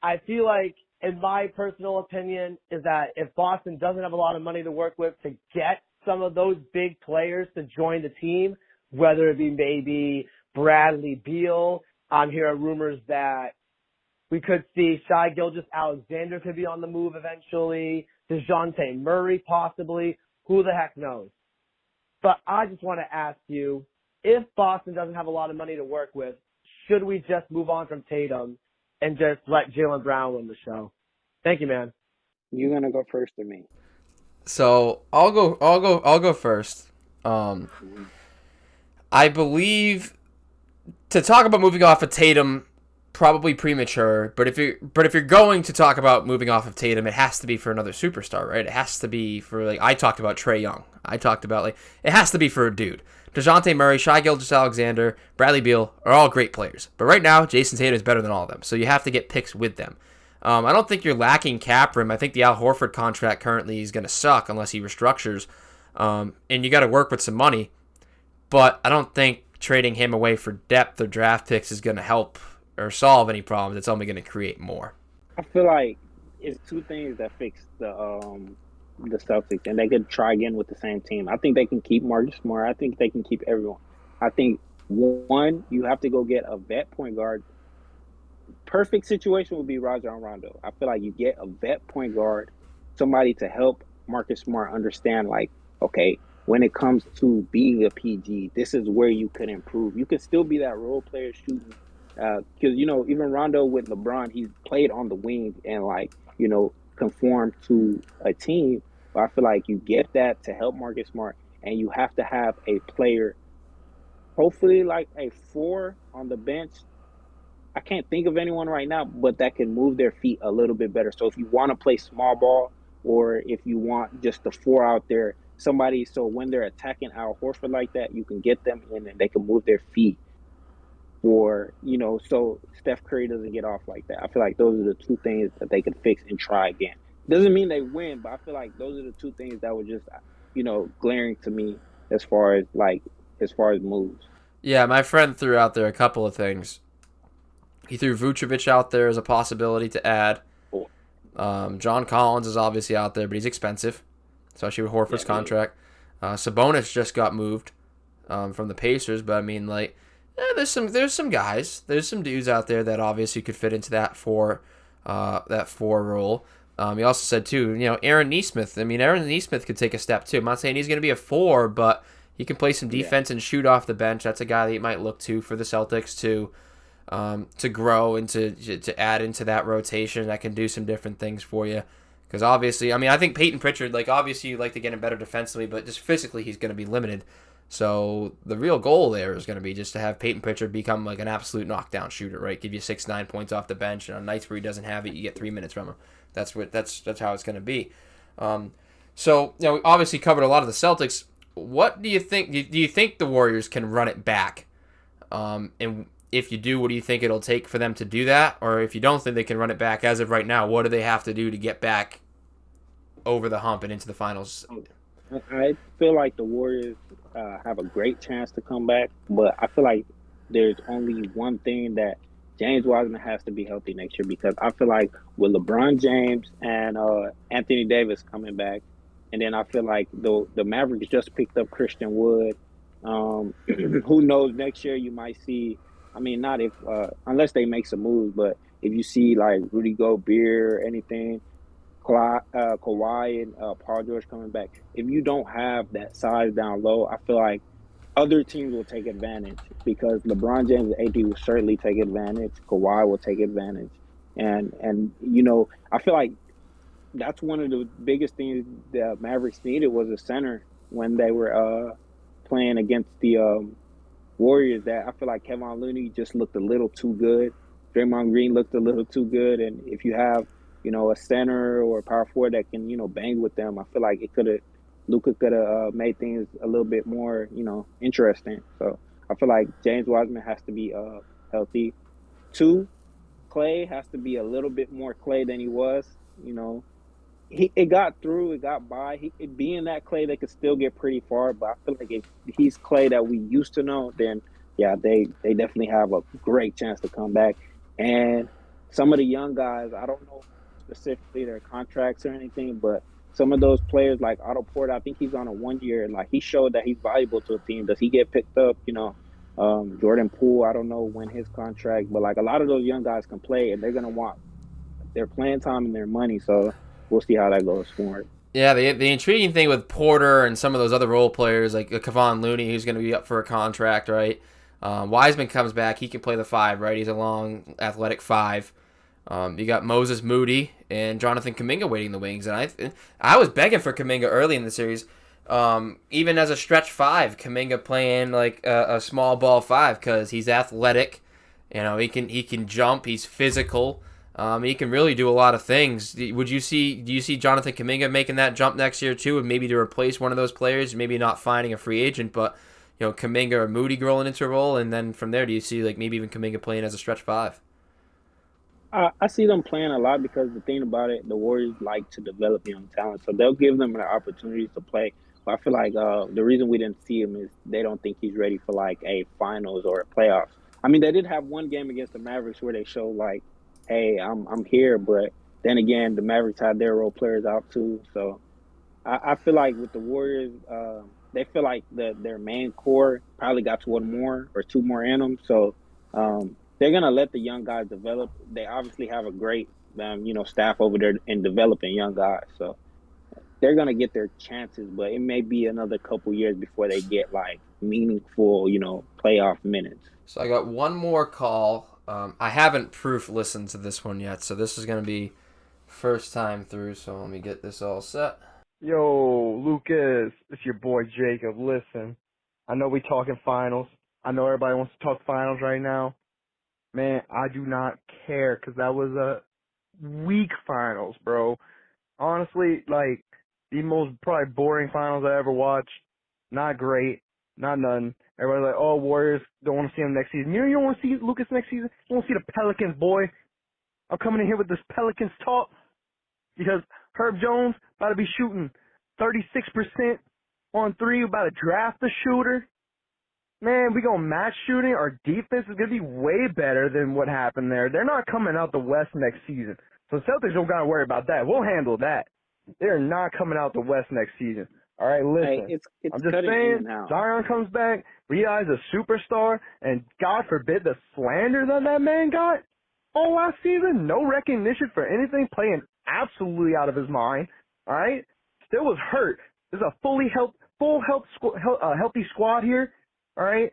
S4: I feel like, in my personal opinion, is that if Boston doesn't have a lot of money to work with to get some of those big players to join the team, whether it be maybe Bradley Beal, I'm hearing rumors that we could see Shai Gilgeous-Alexander could be on the move eventually, DeJounte Murray possibly, who the heck knows. But I just want to ask you, if Boston doesn't have a lot of money to work with, should we just move on from Tatum and just let Jaylen Brown win the show? Thank you, man.
S2: You gonna go first or me?
S1: So I'll go first. I believe to talk about moving off of Tatum, probably premature. But if you're going to talk about moving off of Tatum, it has to be for another superstar, right? It has to be for, like, I talked about Trae Young. I talked about, like, it has to be for a dude. DeJounte Murray, Shai Gilgeous-Alexander, Bradley Beal are all great players. But right now, Jason Tatum is better than all of them. So you have to get picks with them. I don't think you're lacking cap room. I think the Al Horford contract currently is going to suck unless he restructures. And you got to work with some money. But I don't think trading him away for depth or draft picks is going to help or solve any problems. It's only going to create more.
S2: I feel like it's two things that fix the Celtics, and they could try again with the same team. I think they can keep Marcus Smart. I think they can keep everyone. I think, one, you have to go get a vet point guard. Perfect situation would be Rajon Rondo. I feel like you get a vet point guard, somebody to help Marcus Smart understand, like, okay, when it comes to being a PG, this is where you could improve. You could still be that role player shooting. Because, even Rondo with LeBron, he's played on the wing and, like, conform to a team. But I feel like you get that to help Marcus Smart, and you have to have a player, hopefully like a 4 on the bench. I can't think of anyone right now, but that can move their feet a little bit better. So if you want to play small ball, or if you want just the 4 out there, somebody, so when they're attacking Al Horford like that, you can get them in and they can move their feet. Or, so Steph Curry doesn't get off like that. I feel like those are the two things that they could fix and try again. Doesn't mean they win, but I feel like those are the two things that were just, glaring to me as far as moves.
S1: Yeah, my friend threw out there a couple of things. He threw Vucevic out there as a possibility to add.
S2: Cool.
S1: John Collins is obviously out there, but he's expensive, especially with Horford's contract. Sabonis just got moved from the Pacers, but I mean, like, there's some guys, there's some dudes out there that obviously could fit into that four role. He also said too, Aaron Nesmith. I mean, Aaron Nesmith could take a step too. I'm not saying he's going to be a 4, but he can play some defense and shoot off the bench. That's a guy that you might look to for the Celtics to grow and to add into that rotation that can do some different things for you. Because obviously, I mean, I think Peyton Pritchard, like, obviously you'd like to get him better defensively, but just physically he's going to be limited. So the real goal there is going to be just to have Peyton Pritchard become like an absolute knockdown shooter, right? Give you 6-9 points off the bench, and on nights where he doesn't have it, you get 3 minutes from him. That's how it's going to be. So we obviously covered a lot of the Celtics. What do you think? Do you think the Warriors can run it back? And if you do, what do you think it'll take for them to do that? Or if you don't think they can run it back as of right now, what do they have to do to get back over the hump and into the finals?
S2: I feel like the Warriors have a great chance to come back, but I feel like there's only one thing that James Wiseman has to be healthy next year, because I feel like with LeBron James and Anthony Davis coming back, and then I feel like the Mavericks just picked up Christian Wood. Who knows, next year you might see, I mean, not if unless they make some moves, but if you see like Rudy Gobert, anything, Kawhi and Paul George coming back, if you don't have that size down low, I feel like other teams will take advantage, because LeBron James and AD will certainly take advantage. Kawhi will take advantage. And I feel like that's one of the biggest things the Mavericks needed was a center when they were playing against the Warriors. That I feel like Kevin Looney just looked a little too good. Draymond Green looked a little too good. And if you have, a center or a power forward that can, bang with them, I feel like Luka could have made things a little bit more, interesting. So I feel like James Wiseman has to be healthy. 2, Clay has to be a little bit more Clay than he was. it got through, it got by. It being that Clay, they could still get pretty far. But I feel like if he's Clay that we used to know, then yeah, they definitely have a great chance to come back. And some of the young guys, I don't know specifically their contracts or anything, but some of those players like Otto Porter, I think he's on a 1 year. Like he showed that he's valuable to a team. Does he get picked up? Jordan Poole, I don't know when his contract, but like a lot of those young guys can play, and they're gonna want their playing time and their money. So we'll see how that goes forward.
S1: Yeah, the intriguing thing with Porter and some of those other role players like Kevon Looney, who's going to be up for a contract, right? Wiseman comes back, he can play the 5, right? He's a long, athletic 5. You got Moses Moody and Jonathan Kuminga waiting in the wings, and I was begging for Kuminga early in the series, even as a stretch 5, Kuminga playing like a small ball 5 because he's athletic, he can jump, he's physical. He can really do a lot of things. Do you see Jonathan Kuminga making that jump next year too, and maybe to replace one of those players, maybe not finding a free agent, but Kuminga or Moody growing into a role, and then from there, do you see like maybe even Kuminga playing as a stretch 5?
S2: I see them playing a lot because the thing about it, the Warriors like to develop young talent, so they'll give them the opportunities to play. But I feel like the reason we didn't see him is they don't think he's ready for like a finals or a playoffs. I mean, they did have one game against the Mavericks where they showed like, hey, I'm here, but then again, the Mavericks had their role players out too. So I feel like with the Warriors, they feel like their main core probably got one more or two more in them. So they're gonna let the young guys develop. They obviously have a great staff over there in developing young guys. So they're gonna get their chances, but it may be another couple years before they get like meaningful, playoff minutes.
S1: So I got one more call. I haven't proof listened to this one yet, so this is going to be first time through, so let me get this all set.
S5: Yo, Lucas, it's your boy Jacob. Listen, I know we talking finals. I know everybody wants to talk finals right now. Man, I do not care because that was a weak finals, bro. Honestly, like, the most probably boring finals I ever watched. Not great. Not none. Everybody's like, oh, Warriors don't want to see him next season. You don't want to see Lucas next season? You want to see the Pelicans, boy? I'm coming in here with this Pelicans talk because Herb Jones about to be shooting 36% on 3, about to draft the shooter. Man, we going to match shooting. Our defense is going to be way better than what happened there. They're not coming out the West next season. So Celtics don't got to worry about that. We'll handle that. They're not coming out the West next season. All right, listen.
S2: Hey, it's
S5: I'm just
S2: cutting
S5: saying,
S2: in and out.
S5: Zion comes back, Rihanna's a superstar, and God forbid the slander that man got all last season. No recognition for anything, playing absolutely out of his mind. All right, still was hurt. There's a healthy squad here. All right,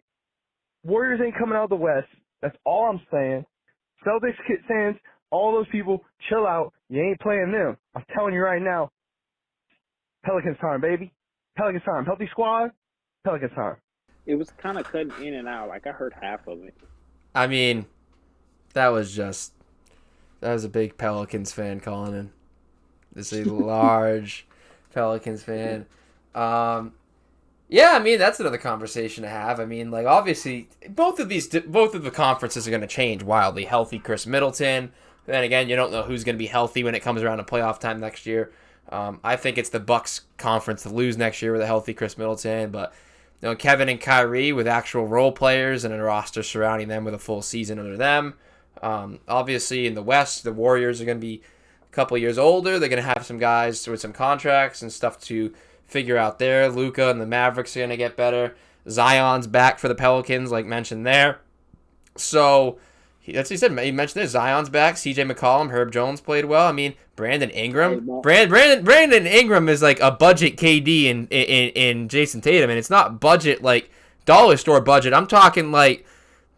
S5: Warriors ain't coming out of the West. That's all I'm saying. Celtics fans, all those people, chill out. You ain't playing them. I'm telling you right now. Pelicans time, baby. Pelicans time. Healthy squad. Pelicans time.
S2: It was kind of cutting in and out. Like I heard half of it.
S1: I mean, that was a big Pelicans fan calling in. This is a large Pelicans fan. Yeah, I mean, that's another conversation to have. I mean, like, obviously, both of the conferences are going to change wildly. Healthy Chris Middleton. Then again, you don't know who's going to be healthy when it comes around to playoff time next year. I think it's the Bucks conference to lose next year with a healthy Chris Middleton, but Kevin and Kyrie with actual role players and a roster surrounding them with a full season under them. Obviously, in the West, the Warriors are going to be a couple years older. They're going to have some guys with some contracts and stuff to figure out there. Luka and the Mavericks are going to get better. Zion's back for the Pelicans, like mentioned there. So that's what he said. He mentioned this. Zion's back. C.J. McCollum, Herb Jones played well. I mean, Brandon Ingram. Brandon Ingram is like a budget KD in Jason Tatum, and it's not budget like dollar store budget. I'm talking like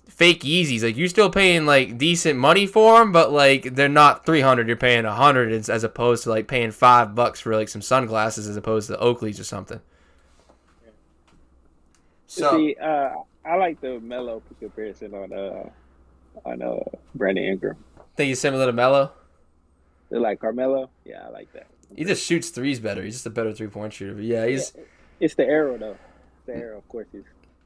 S1: fake Yeezys. Like you're still paying like decent money for them, but like they're not $300. You're paying $100 as opposed to like paying $5 for like some sunglasses as opposed to Oakleys or something.
S2: So see, I like the Melo comparison on Brandon Ingram.
S1: Think he's similar to Melo?
S2: They're like Carmelo? Yeah, I like that.
S1: He just shoots threes better. He's just a better 3-point shooter. But yeah,
S2: it's the arrow though. It's the arrow, of course.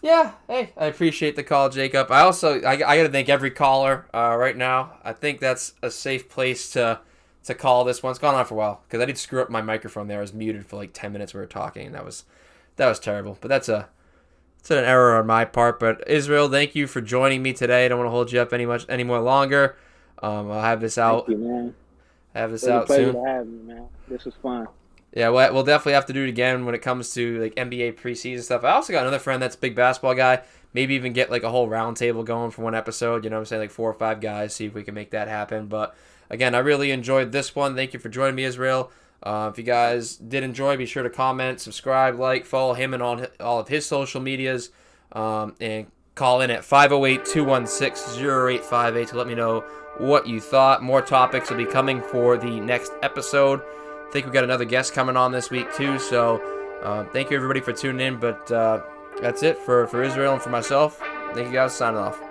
S1: Yeah, hey, I appreciate the call, Jacob. I got to thank every caller right now. I think that's a safe place to to call this one. It's gone on for a while because I did screw up my microphone there. I was muted for like 10 minutes. We were talking, and that was terrible. But that's an error on my part. But Israel, thank you for joining me today. I don't want to hold you up any more longer. I'll have this out.
S2: Thank you, man.
S1: Have this
S2: It was
S1: out
S2: a pleasure
S1: soon.
S2: to have you, man. This was fun.
S1: Yeah, we'll definitely have to do it again when it comes to like NBA preseason stuff. I also got another friend that's a big basketball guy. Maybe even get like a whole round table going for one episode. You know what I'm saying? Like 4 or 5 guys. See if we can make that happen. But again, I really enjoyed this one. Thank you for joining me, Israel. If you guys did enjoy, be sure to comment, subscribe, like, follow him and on all of his social medias. And call in at 508-216-0858 to let me know what you thought. More topics will be coming for the next episode. I think we got another guest coming on this week too. So thank you everybody for tuning in. But that's it for Israel and for myself. Thank you guys. Signing off.